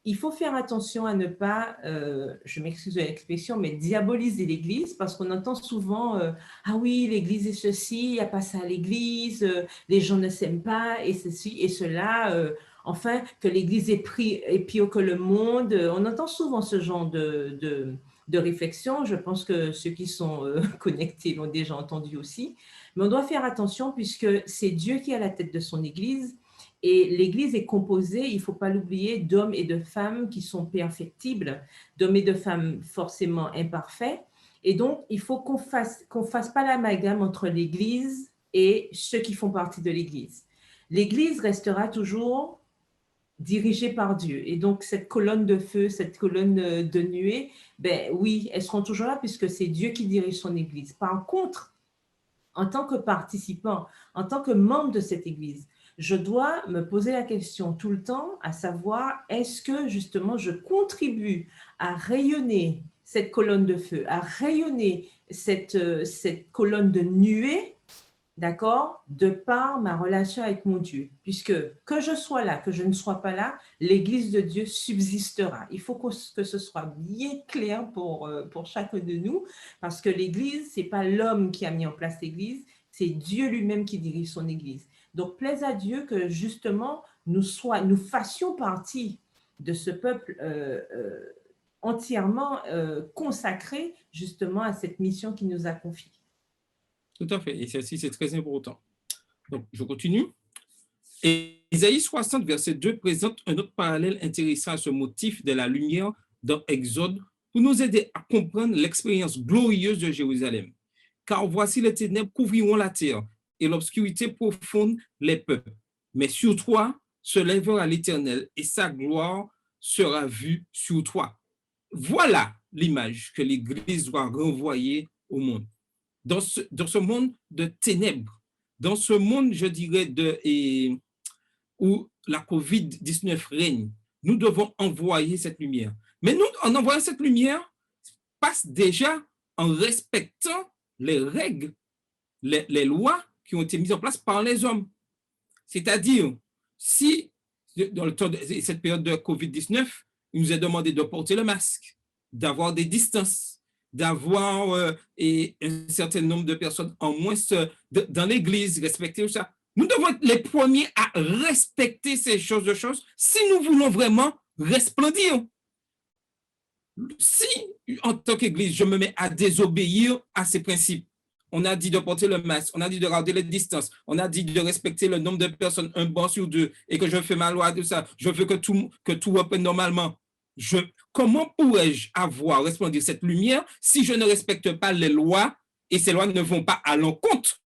Speaker 2: Il faut faire attention à ne pas, je m'excuse de l'expression, mais diaboliser l'Église, parce qu'on entend souvent ah oui, l'Église est ceci, il n'y a pas ça à l'Église, les gens ne s'aiment pas, et ceci et cela, enfin, que l'Église est pire que le monde. On entend souvent ce genre de réflexion. Je pense que ceux qui sont connectés l'ont déjà entendu aussi. Mais on doit faire attention puisque c'est Dieu qui est à la tête de son Église. Et l'Église est composée, il ne faut pas l'oublier, d'hommes et de femmes qui sont perfectibles, d'hommes et de femmes forcément imparfaits. Et donc, il faut qu'on fasse pas l'amalgame entre l'Église et ceux qui font partie de l'Église. L'Église restera toujours dirigée par Dieu. Et donc, cette colonne de feu, cette colonne de nuée, ben oui, elles seront toujours là puisque c'est Dieu qui dirige son Église. Par contre, en tant que participant, en tant que membre de cette Église, je dois me poser la question tout le temps, à savoir, est-ce que justement je contribue à rayonner cette colonne de feu, à rayonner cette colonne de nuée, d'accord, de par ma relation avec mon Dieu. Puisque que je sois là, que je ne sois pas là, l'Église de Dieu subsistera. Il faut que ce soit bien clair pour chacun de nous, parce que l'Église, ce n'est pas l'homme qui a mis en place l'Église, c'est Dieu lui-même qui dirige son Église. Donc, plaise à Dieu que justement, nous fassions partie de ce peuple entièrement consacré justement à cette mission qu'il nous a confiée.
Speaker 1: Tout à fait, et ceci, c'est très important. Donc, je continue. Et Isaïe 60, verset 2, présente un autre parallèle intéressant à ce motif de la lumière dans Exode pour nous aider à comprendre l'expérience glorieuse de Jérusalem. Car voici les ténèbres couvriront la terre et l'obscurité profonde les peuples. Mais sur toi se lèvera l'Éternel et sa gloire sera vue sur toi. Voilà l'image que l'Église doit renvoyer au monde. Dans ce monde de ténèbres, dans ce monde, je dirais, où la COVID-19 règne, nous devons envoyer cette lumière. Mais nous, en envoyant cette lumière, passe déjà en respectant les règles, les lois qui ont été mises en place par les hommes. C'est-à-dire, si dans le temps de cette période de COVID-19, il nous est demandé de porter le masque, d'avoir des distances, d'avoir un certain nombre de personnes en moins dans l'église, respecter ça. Nous devons être les premiers à respecter ces choses si nous voulons vraiment resplendir. Si, en tant qu'église, je me mets à désobéir à ces principes, on a dit de porter le masque, on a dit de garder les distances, on a dit de respecter le nombre de personnes, un banc sur deux, et que je fais ma loi, tout ça, je veux que tout reprenne normalement. Comment pourrais-je resplendir cette lumière si je ne respecte pas les lois et ces lois ne vont pas à l'encontre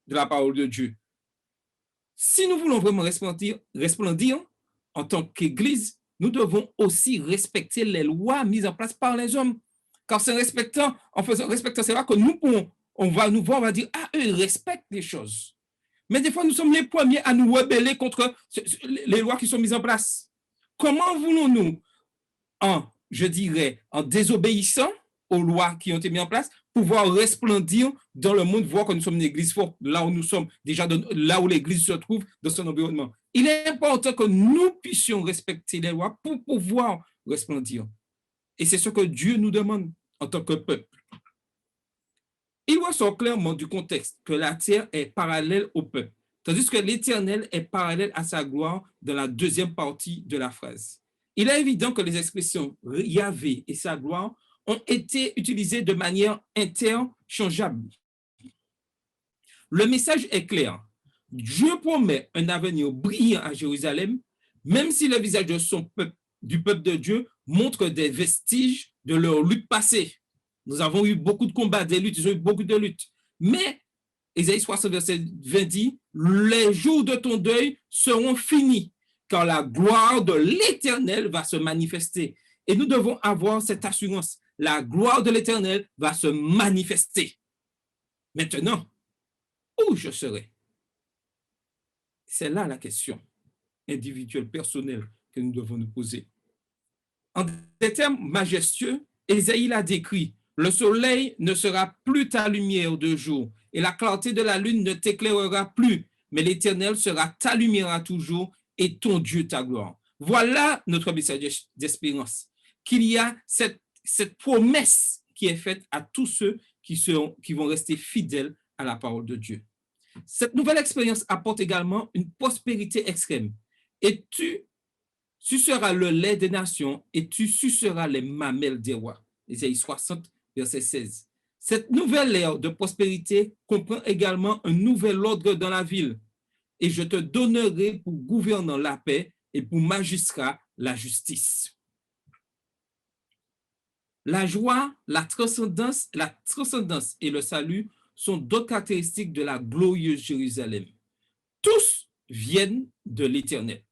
Speaker 1: de la parole de Dieu? Si nous voulons vraiment resplendir en tant qu'Église, nous devons aussi respecter les lois mises en place par les hommes. Car c'est en respectant ces lois que on va dire, ah, eux, ils respectent les choses. Mais des fois, nous sommes les premiers à nous rebeller contre les lois qui sont mises en place. Comment voulons-nous, en désobéissant aux lois qui ont été mises en place, pouvoir resplendir dans le monde, voir que nous sommes une église forte, là où nous sommes, déjà là où l'église se trouve dans son environnement. Il est important que nous puissions respecter les lois pour pouvoir resplendir. Et c'est ce que Dieu nous demande en tant que peuple. Il ressort clairement du contexte que la terre est parallèle au peuple, tandis que l'Éternel est parallèle à sa gloire dans la deuxième partie de la phrase. Il est évident que les expressions Yahvé et sa gloire ont été utilisées de manière interchangeable. Le message est clair. Dieu promet un avenir brillant à Jérusalem, même si le visage du peuple de Dieu montre des vestiges de leur lutte passée. Nous avons eu beaucoup de combats, des luttes, ils ont eu beaucoup de luttes. Mais, Ésaïe 60, verset 20 dit, les jours de ton deuil seront finis, car la gloire de l'Éternel va se manifester. Et nous devons avoir cette assurance. La gloire de l'Éternel va se manifester. Maintenant, où je serai? C'est là la question individuelle, personnelle que nous devons nous poser. En des termes majestueux, Ésaïe l'a décrit. Le soleil ne sera plus ta lumière de jour et la clarté de la lune ne t'éclairera plus, mais l'Éternel sera ta lumière à toujours et ton Dieu ta gloire. Voilà notre message d'espérance, qu'il y a cette promesse qui est faite à tous ceux qui vont rester fidèles à la parole de Dieu. Cette nouvelle expérience apporte également une prospérité extrême. Et tu suceras le lait des nations et tu suceras les mamelles des rois. Ésaïe 60, verset 16. Cette nouvelle ère de prospérité comprend également un nouvel ordre dans la ville. et je te donnerai pour gouvernant la paix et pour magistrat la justice. La joie, la transcendance et le salut sont d'autres caractéristiques de la glorieuse Jérusalem. Tous viennent de l'Éternel.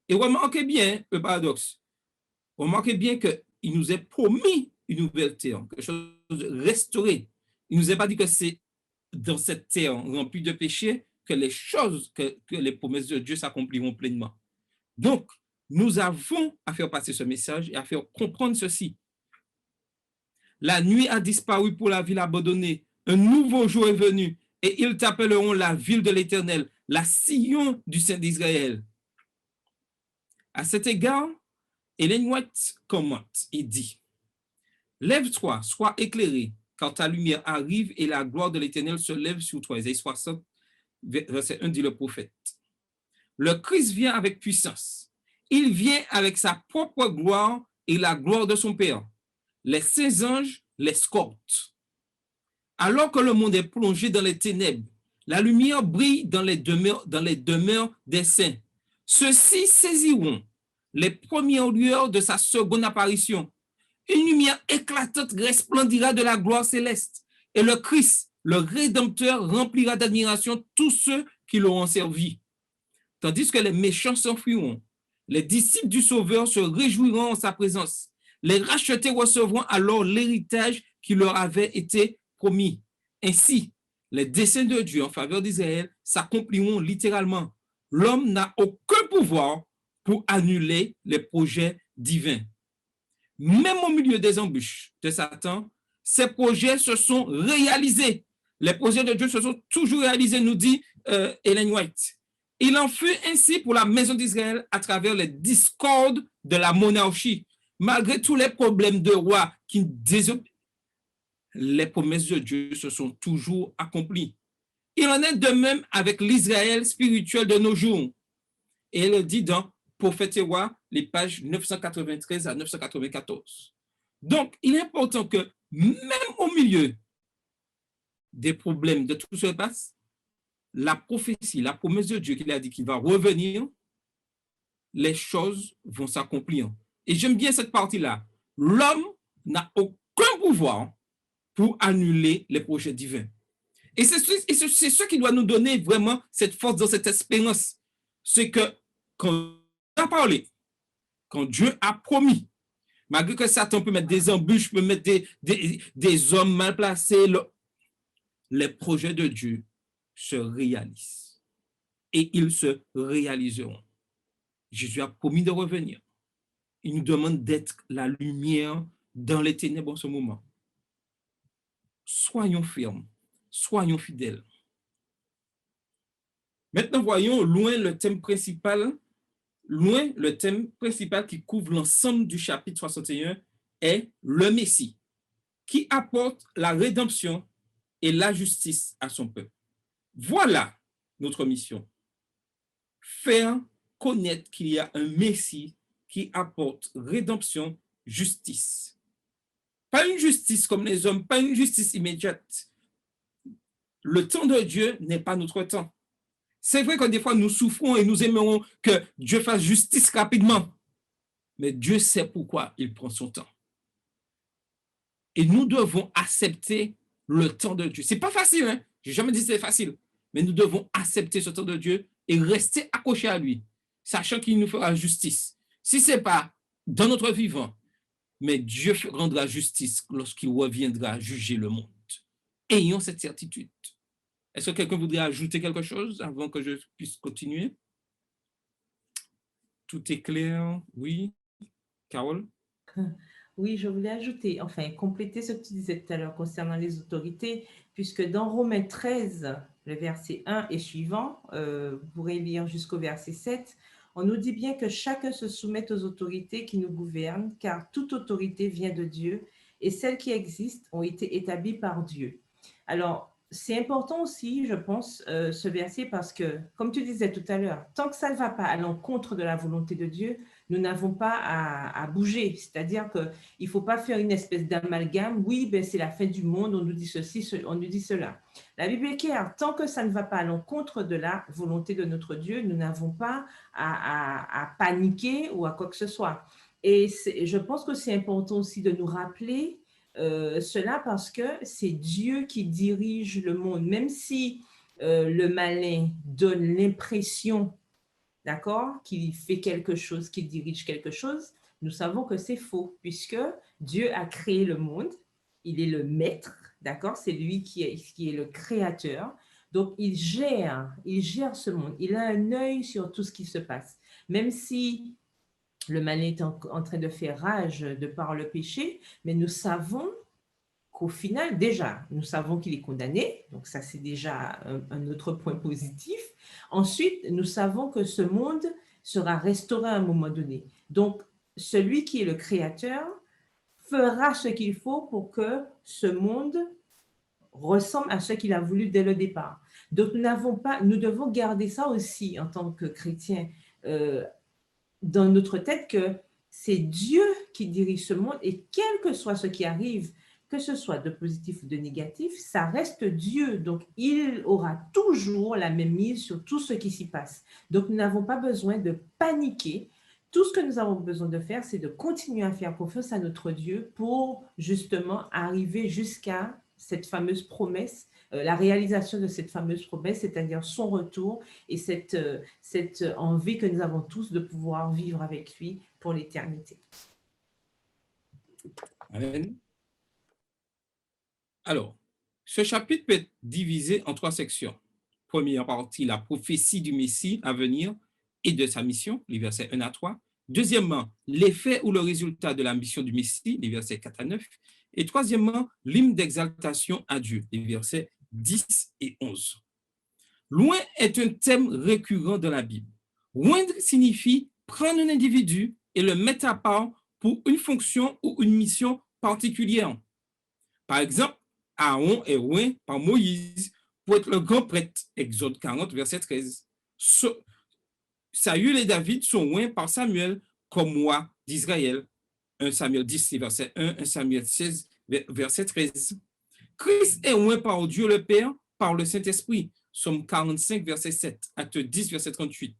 Speaker 1: Et remarquez bien le paradoxe. Remarquez bien qu'il nous est promis une nouvelle terre, quelque chose de restauré. Il ne nous est pas dit que c'est dans cette terre remplie de péchés que les choses, que les promesses de Dieu s'accompliront pleinement. Donc, nous avons à faire passer ce message et à faire comprendre ceci. La nuit a disparu pour la ville abandonnée. Un nouveau jour est venu et ils t'appelleront la ville de l'Éternel, la Sion du Saint d'Israël. À cet égard, Ellen White commente et dit: Lève-toi, sois éclairé, car ta lumière arrive et la gloire de l'Éternel se lève sur toi. Isaïe 60, verset 1 dit le prophète. Le Christ vient avec puissance. Il vient avec sa propre gloire et la gloire de son Père. Les saints anges l'escortent. Alors que le monde est plongé dans les ténèbres, la lumière brille dans les demeures des saints. Ceux-ci saisiront les premières lueurs de sa seconde apparition. Une lumière éclatante resplendira de la gloire céleste, et le Christ, le Rédempteur, remplira d'admiration tous ceux qui l'auront servi. Tandis que les méchants s'enfuiront, les disciples du Sauveur se réjouiront en sa présence. Les rachetés recevront alors l'héritage qui leur avait été promis. Ainsi, les desseins de Dieu en faveur d'Israël s'accompliront littéralement. L'homme n'a aucun pouvoir pour annuler les projets divins. Même au milieu des embûches de Satan, ces projets se sont réalisés. Les projets de Dieu se sont toujours réalisés, nous dit Ellen White. Il en fut ainsi pour la maison d'Israël à travers les discordes de la monarchie. Malgré tous les problèmes de rois qui désobéissent, les promesses de Dieu se sont toujours accomplies. Il en est de même avec l'Israël spirituel de nos jours. Et elle le dit dans Prophète et Rois, les pages 993 à 994. Donc, il est important que même au milieu des problèmes de tout ce qui passe, la prophétie, la promesse de Dieu qu'il a dit qu'il va revenir, les choses vont s'accomplir. Et j'aime bien cette partie-là. L'homme n'a aucun pouvoir pour annuler les projets divins. Et c'est ce qui doit nous donner vraiment cette force dans cette espérance. C'est que quand Dieu a parlé, quand Dieu a promis, malgré que Satan peut mettre des embûches, peut mettre des hommes mal placés, les projets de Dieu se réalisent. Et ils se réaliseront. Jésus a promis de revenir. Il nous demande d'être la lumière dans les ténèbres en ce moment. Soyons fermes, soyons fidèles. Maintenant, voyons loin le thème principal qui couvre l'ensemble du chapitre 61 est le Messie, qui apporte la rédemption et la justice à son peuple. Voilà notre mission. Faire connaître qu'il y a un Messie qui apporte rédemption, justice. Pas une justice comme les hommes, pas une justice immédiate. Le temps de Dieu n'est pas notre temps. C'est vrai que des fois, nous souffrons et nous aimerons que Dieu fasse justice rapidement. Mais Dieu sait pourquoi il prend son temps. Et nous devons accepter le temps de Dieu. Ce n'est pas facile, hein? Je n'ai jamais dit que c'est facile. Mais nous devons accepter ce temps de Dieu et rester accrochés à lui, sachant qu'il nous fera justice. Si ce n'est pas dans notre vivant, mais Dieu rendra justice lorsqu'il reviendra juger le monde. Ayons cette certitude. Est-ce que quelqu'un voudrait ajouter quelque chose avant que je puisse continuer? Tout est clair? Oui? Carole?
Speaker 2: Oui, je voulais ajouter, enfin, compléter ce que tu disais tout à l'heure concernant les autorités, puisque dans Romains 13, le verset 1 et suivant, vous pourrez lire jusqu'au verset 7, on nous dit bien que chacun se soumette aux autorités qui nous gouvernent, car toute autorité vient de Dieu et celles qui existent ont été établies par Dieu. Alors, c'est important aussi, je pense, ce verset parce que, comme tu disais tout à l'heure, tant que ça ne va pas à l'encontre de la volonté de Dieu, nous n'avons pas à bouger. C'est-à-dire qu'il ne faut pas faire une espèce d'amalgame. Oui, ben, c'est la fin du monde, on nous dit ceci, on nous dit cela. La Bible est claire, tant que ça ne va pas à l'encontre de la volonté de notre Dieu, nous n'avons pas à paniquer ou à quoi que ce soit. Et je pense que c'est important aussi de nous rappeler cela parce que c'est Dieu qui dirige le monde. Même si le malin donne l'impression, d'accord, qu'il fait quelque chose, qu'il dirige quelque chose, nous savons que c'est faux, puisque Dieu a créé le monde, il est le maître, d'accord, c'est lui qui est le créateur, donc il gère ce monde, il a un œil sur tout ce qui se passe, même si le malin est en train de faire rage de par le péché, mais nous savons qu'au final, déjà, nous savons qu'il est condamné, donc ça c'est déjà un autre point positif. Ensuite, nous savons que ce monde sera restauré à un moment donné. Donc, celui qui est le créateur fera ce qu'il faut pour que ce monde ressemble à ce qu'il a voulu dès le départ. Donc, nous devons garder ça aussi en tant que chrétiens dans notre tête, que c'est Dieu qui dirige ce monde et quel que soit ce qui arrive, que ce soit de positif ou de négatif, ça reste Dieu. Donc, il aura toujours la même mise sur tout ce qui s'y passe. Donc, nous n'avons pas besoin de paniquer. Tout ce que nous avons besoin de faire, c'est de continuer à faire confiance à notre Dieu pour justement arriver jusqu'à cette fameuse promesse, la réalisation de cette fameuse promesse, c'est-à-dire son retour et cette envie que nous avons tous de pouvoir vivre avec lui pour l'éternité.
Speaker 1: Amen. Alors, ce chapitre peut être divisé en 3 sections. Première partie, la prophétie du Messie à venir et de sa mission, les versets 1 à 3. Deuxièmement, l'effet ou le résultat de la mission du Messie, les versets 4 à 9. Et troisièmement, l'hymne d'exaltation à Dieu, les versets 10 et 11. Loin est un thème récurrent dans la Bible. Oindre signifie prendre un individu et le mettre à part pour une fonction ou une mission particulière. Par exemple, Aaron est oint par Moïse pour être le grand prêtre, Exode 40, verset 13. Saül et David sont oints par Samuel comme roi d'Israël, 1 Samuel 10, verset 1, 1 Samuel 16, verset 13. Christ est oint par Dieu le Père, par le Saint-Esprit, Somme 45, verset 7, Acte 10, verset 38.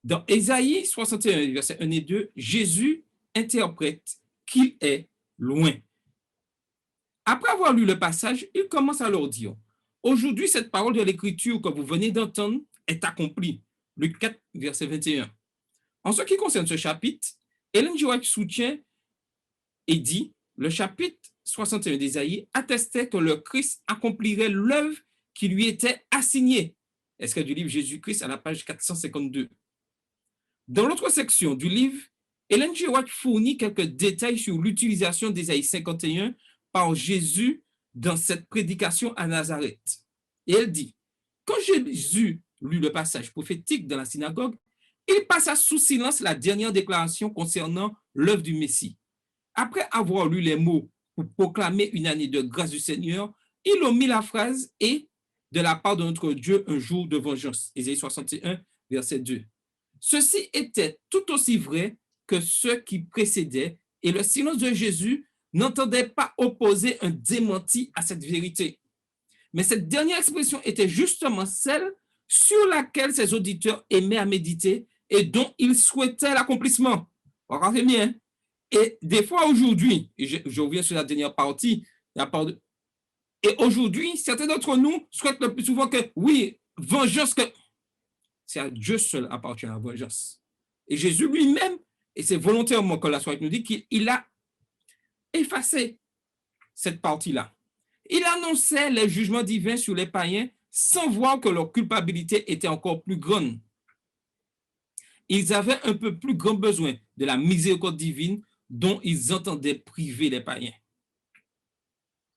Speaker 1: Dans Ésaïe 61, verset 1 et 2, Jésus interprète qu'il est loin. Après avoir lu le passage, il commence à leur dire, « Aujourd'hui, cette parole de l'Écriture que vous venez d'entendre est accomplie. » Luc 4, verset 21. En ce qui concerne ce chapitre, Ellen G. White soutient et dit, le chapitre 61 d'Ésaïe attestait que le Christ accomplirait l'œuvre qui lui était assignée. Extrait du livre Jésus-Christ à la page 452. Dans l'autre section du livre, Ellen G. White fournit quelques détails sur l'utilisation d'Ésaïe 51 par Jésus dans cette prédication à Nazareth. Et elle dit, quand Jésus lut le passage prophétique dans la synagogue, il passa sous silence la dernière déclaration concernant l'œuvre du Messie. Après avoir lu les mots pour proclamer une année de grâce du Seigneur, il omit la phrase « et de la part de notre Dieu un jour de vengeance » Ésaïe 61, verset 2. Ceci était tout aussi vrai que ceux qui précédaient et le silence de Jésus n'entendait pas opposer un démenti à cette vérité. Mais cette dernière expression était justement celle sur laquelle ses auditeurs aimaient à méditer et dont ils souhaitaient l'accomplissement. Regardez bien. Et des fois aujourd'hui, et je reviens sur la dernière partie, et aujourd'hui, certains d'entre nous souhaitent le plus souvent que, oui, vengeance, que c'est à Dieu seul appartient la vengeance. Et Jésus lui-même, et c'est volontairement que la Sourate nous dit qu'il a effacé cette partie-là. Il annonçait les jugements divins sur les païens sans voir que leur culpabilité était encore plus grande. Ils avaient un peu plus grand besoin de la miséricorde divine dont ils entendaient priver les païens.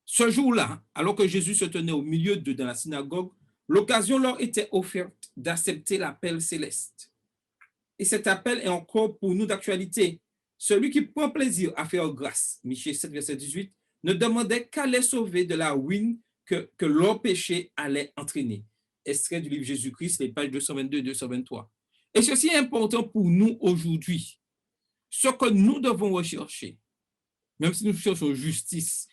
Speaker 1: Ce jour-là, alors que Jésus se tenait au milieu d'eux dans la synagogue, l'occasion leur était offerte d'accepter l'appel céleste. Et cet appel est encore pour nous d'actualité. Celui qui prend plaisir à faire grâce, Michée 7, verset 18, ne demandait qu'à les sauver de la ruine que leur péché allait entraîner. Extrait du livre Jésus-Christ, les pages 222 et 223. Et ceci est important pour nous aujourd'hui. Ce que nous devons rechercher, même si nous cherchons justice,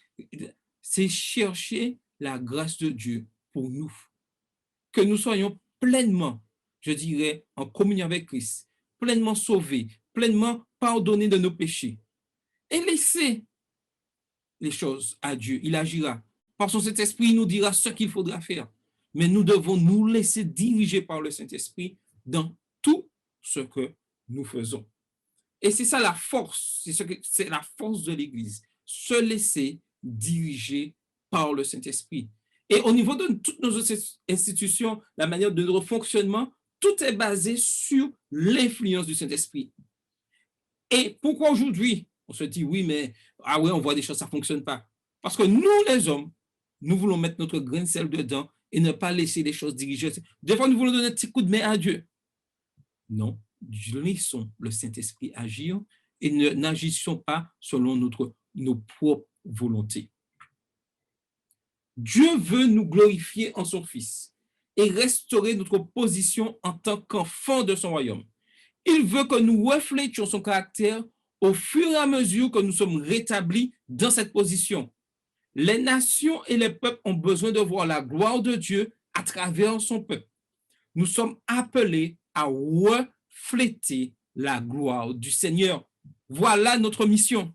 Speaker 1: c'est chercher la grâce de Dieu pour nous. Que nous soyons pleinement, je dirais, en communion avec Christ, pleinement sauvés, pleinement pardonnés de nos péchés. Et laisser les choses à Dieu. Il agira. Par son Saint-Esprit, il nous dira ce qu'il faudra faire. Mais nous devons nous laisser diriger par le Saint-Esprit dans tout ce que nous faisons. Et c'est ça la force, c'est la force de l'Église, se laisser diriger par le Saint-Esprit. Et au niveau de toutes nos institutions, la manière de notre fonctionnement, tout est basé sur l'influence du Saint-Esprit. Et pourquoi aujourd'hui, on se dit, oui, mais ah ouais, on voit des choses, ça ne fonctionne pas. Parce que nous, les hommes, nous voulons mettre notre grain de sel dedans et ne pas laisser les choses diriger. Des fois, nous voulons donner un petit coup de main à Dieu. Non, laissons le Saint-Esprit agir et n'agissons pas selon nos propres volontés. Dieu veut nous glorifier en son Fils et restaurer notre position en tant qu'enfants de son royaume. Il veut que nous reflétions son caractère au fur et à mesure que nous sommes rétablis dans cette position. Les nations et les peuples ont besoin de voir la gloire de Dieu à travers son peuple. Nous sommes appelés à refléter la gloire du Seigneur. Voilà notre mission.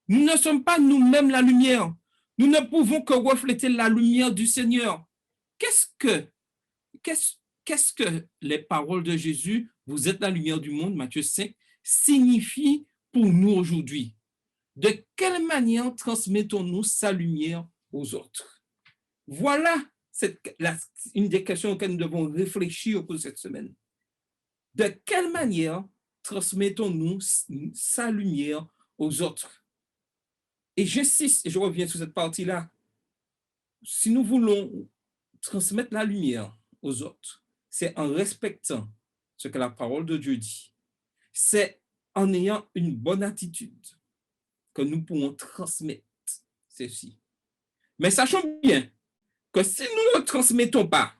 Speaker 1: Nous ne sommes pas nous-mêmes la lumière. Nous ne pouvons que refléter la lumière du Seigneur. Qu'est-ce que les paroles de Jésus, vous êtes la lumière du monde, Matthieu 5, signifient pour nous aujourd'hui? De quelle manière transmettons-nous sa lumière aux autres? Voilà une des questions auxquelles nous devons réfléchir au cours de cette semaine. De quelle manière transmettons-nous sa lumière aux autres? Et j'insiste, et je reviens sur cette partie-là, si nous voulons transmettre la lumière aux autres, c'est en respectant ce que la parole de Dieu dit. C'est en ayant une bonne attitude que nous pourrons transmettre ceci. Mais sachons bien que si nous ne transmettons pas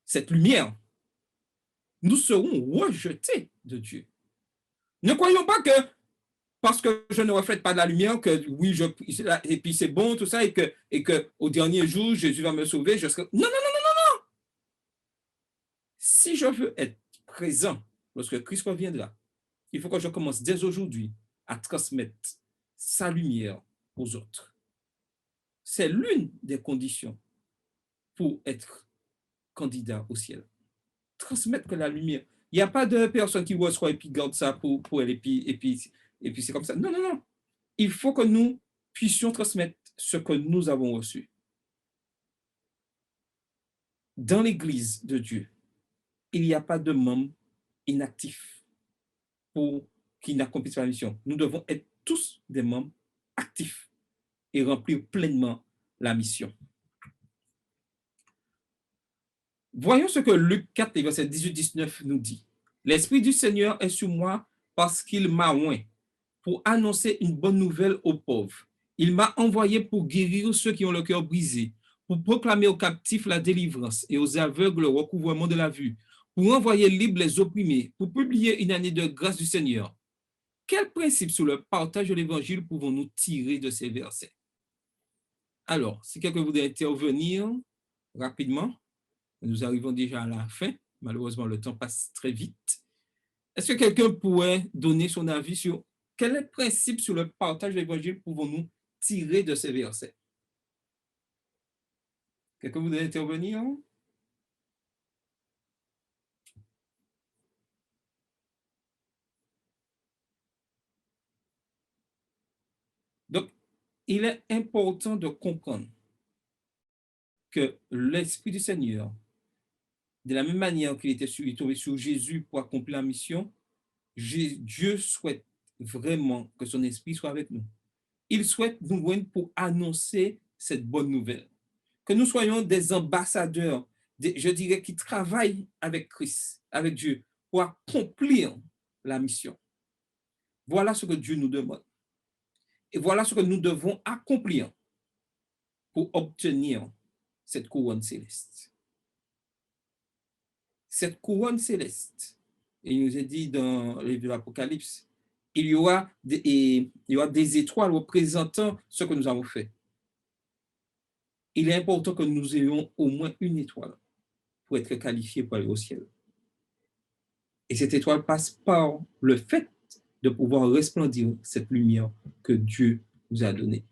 Speaker 1: cette lumière, nous serons rejetés de Dieu. Ne croyons pas que parce que je ne reflète pas de la lumière, que oui, et puis c'est bon, tout ça, et que au dernier jour, Jésus va me sauver, je serai... Non, non, non, non, non, non. Si je veux être présent lorsque Christ reviendra, il faut que je commence dès aujourd'hui à transmettre sa lumière aux autres. C'est l'une des conditions pour être candidat au ciel. Transmettre la lumière. Il n'y a pas de personne qui reçoit et puis garde ça pour elle, et puis c'est comme ça. Non, non, non. Il faut que nous puissions transmettre ce que nous avons reçu. Dans l'Église de Dieu, il n'y a pas de membres inactifs qui n'accomplissent pas la mission. Nous devons être tous des membres actifs et remplir pleinement la mission. Voyons ce que Luc 4, verset 18-19 nous dit. L'Esprit du Seigneur est sur moi parce qu'il m'a oint pour annoncer une bonne nouvelle aux pauvres. Il m'a envoyé pour guérir ceux qui ont le cœur brisé, pour proclamer aux captifs la délivrance et aux aveugles le recouvrement de la vue, pour envoyer libres les opprimés, pour publier une année de grâce du Seigneur. Quel principe sur le partage de l'Évangile pouvons-nous tirer de ces versets? Alors, si quelqu'un voudrait intervenir rapidement, nous arrivons déjà à la fin. Malheureusement, le temps passe très vite. Est-ce que quelqu'un pourrait donner son avis sur quel est le principe sur le partage de l'Évangile pouvons-nous tirer de ces versets? Quelqu'un voudrait intervenir? Donc, il est important de comprendre que l'Esprit du Seigneur, de la même manière qu'il était tombé sur Jésus pour accomplir la mission, Dieu souhaite vraiment que son Esprit soit avec nous. Il souhaite nous joindre pour annoncer cette bonne nouvelle. Que nous soyons des ambassadeurs, je dirais, qui travaillent avec Christ, avec Dieu, pour accomplir la mission. Voilà ce que Dieu nous demande. Et voilà ce que nous devons accomplir pour obtenir cette couronne céleste. cette couronne céleste. Et il nous est dit dans le livre de l'Apocalypse, il y aura des étoiles représentant ce que nous avons fait. Il est important que nous ayons au moins une étoile pour être qualifiés pour aller au ciel. Et cette étoile passe par le fait de pouvoir resplendir cette lumière que Dieu nous a donnée.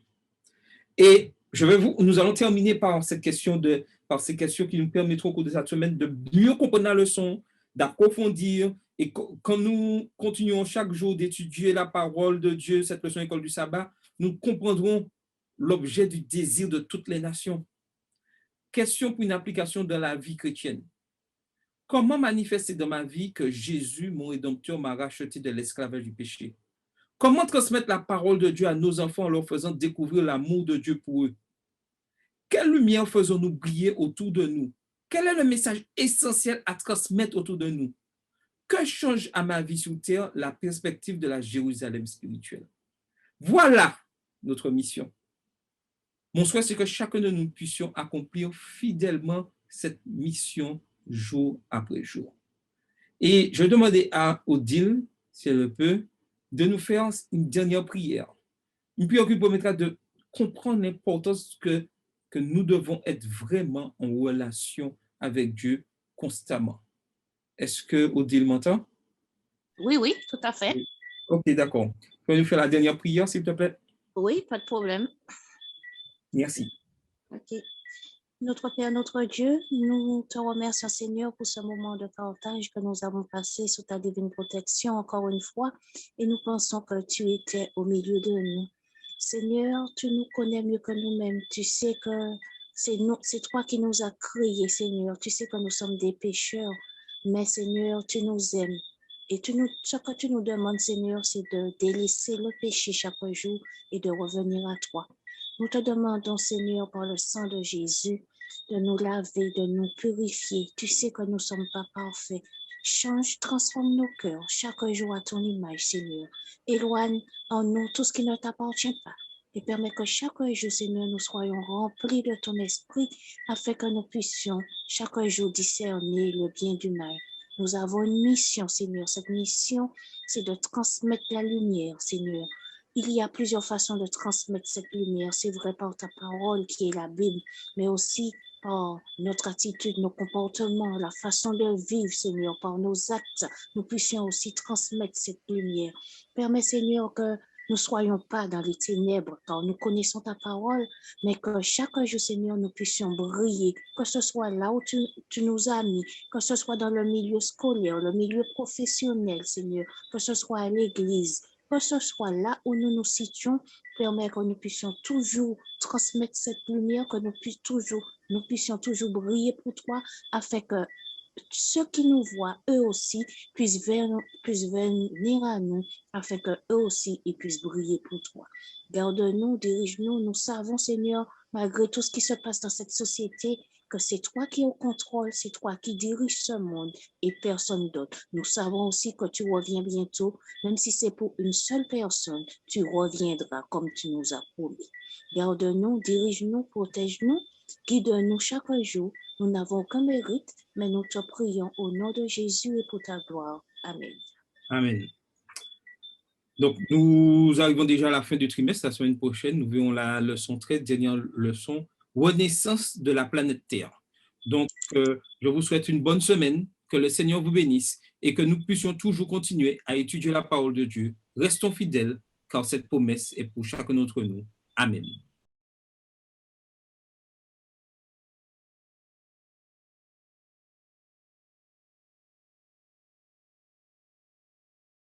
Speaker 1: Et nous allons terminer par ces questions qui nous permettront au cours de cette semaine de mieux comprendre la leçon, d'approfondir. Et quand nous continuons chaque jour d'étudier la parole de Dieu, cette leçon école du sabbat, nous comprendrons l'objet du désir de toutes les nations. Question pour une application dans la vie chrétienne. Comment manifester dans ma vie que Jésus, mon Rédempteur, m'a racheté de l'esclavage du péché? Comment transmettre la parole de Dieu à nos enfants en leur faisant découvrir l'amour de Dieu pour eux? Quelle lumière faisons-nous briller autour de nous? Quel est le message essentiel à transmettre autour de nous? Que change à ma vie sur terre la perspective de la Jérusalem spirituelle? Voilà notre mission. Mon souhait, c'est que chacun de nous puissions accomplir fidèlement cette mission jour après jour. Et je demandais à Odile, si elle le peut, de nous faire une dernière prière. Une prière qui permettra de comprendre l'importance que nous devons être vraiment en relation avec Dieu constamment. Est-ce que Odile m'entend?
Speaker 4: Oui, tout à fait.
Speaker 1: Ok, d'accord. Tu peux nous faire la dernière prière, s'il te plaît?
Speaker 4: Oui, pas de problème.
Speaker 1: Merci.
Speaker 4: Ok. Notre Père, notre Dieu, nous te remercions, Seigneur, pour ce moment de partage que nous avons passé sous ta divine protection encore une fois, et nous pensons que tu étais au milieu de nous. Seigneur, tu nous connais mieux que nous-mêmes. Tu sais que c'est toi qui nous as créés, Seigneur. Tu sais que nous sommes des pécheurs, mais Seigneur, tu nous aimes. Et ce que tu nous demandes, Seigneur, c'est de délaisser le péché chaque jour et de revenir à toi. Nous te demandons, Seigneur, par le sang de Jésus, de nous laver, de nous purifier. Tu sais que nous ne sommes pas parfaits. Change, transforme nos cœurs chaque jour à ton image, Seigneur. Éloigne en nous tout ce qui ne t'appartient pas. Et permets que chaque jour, Seigneur, nous soyons remplis de ton esprit afin que nous puissions chaque jour discerner le bien du mal. Nous avons une mission, Seigneur. Cette mission, c'est de transmettre la lumière, Seigneur. Il y a plusieurs façons de transmettre cette lumière. C'est vrai par ta parole qui est la Bible, mais aussi par notre attitude, nos comportements, la façon de vivre, Seigneur, par nos actes, nous puissions aussi transmettre cette lumière. Permets, Seigneur, que nous ne soyons pas dans les ténèbres, car nous connaissons ta parole, mais que chaque jour, Seigneur, nous puissions briller, que ce soit là où tu nous as mis, que ce soit dans le milieu scolaire, le milieu professionnel, Seigneur, que ce soit à l'église, que ce soit là où nous nous situons, permet que nous puissions toujours transmettre cette lumière, que nous puissions toujours briller pour toi, afin que ceux qui nous voient, eux aussi, puissent venir à nous, afin qu'eux aussi, ils puissent briller pour toi. Garde-nous, dirige-nous. Nous savons, Seigneur, malgré tout ce qui se passe dans cette société, que c'est toi qui es au contrôle, c'est toi qui diriges ce monde et personne d'autre. Nous savons aussi que tu reviens bientôt, même si c'est pour une seule personne, tu reviendras comme tu nous as promis. Garde-nous, dirige-nous, protège-nous, guide-nous chaque jour. Nous n'avons aucun mérite, mais nous te prions au nom de Jésus et pour ta gloire. Amen.
Speaker 1: Amen. Donc, nous arrivons déjà à la fin du trimestre. La semaine prochaine, nous verrons la leçon 13, dernière leçon, renaissance de la planète Terre. Donc, je vous souhaite une bonne semaine, que le Seigneur vous bénisse et que nous puissions toujours continuer à étudier la parole de Dieu. Restons fidèles, car cette promesse est pour chacun d'entre nous. Amen.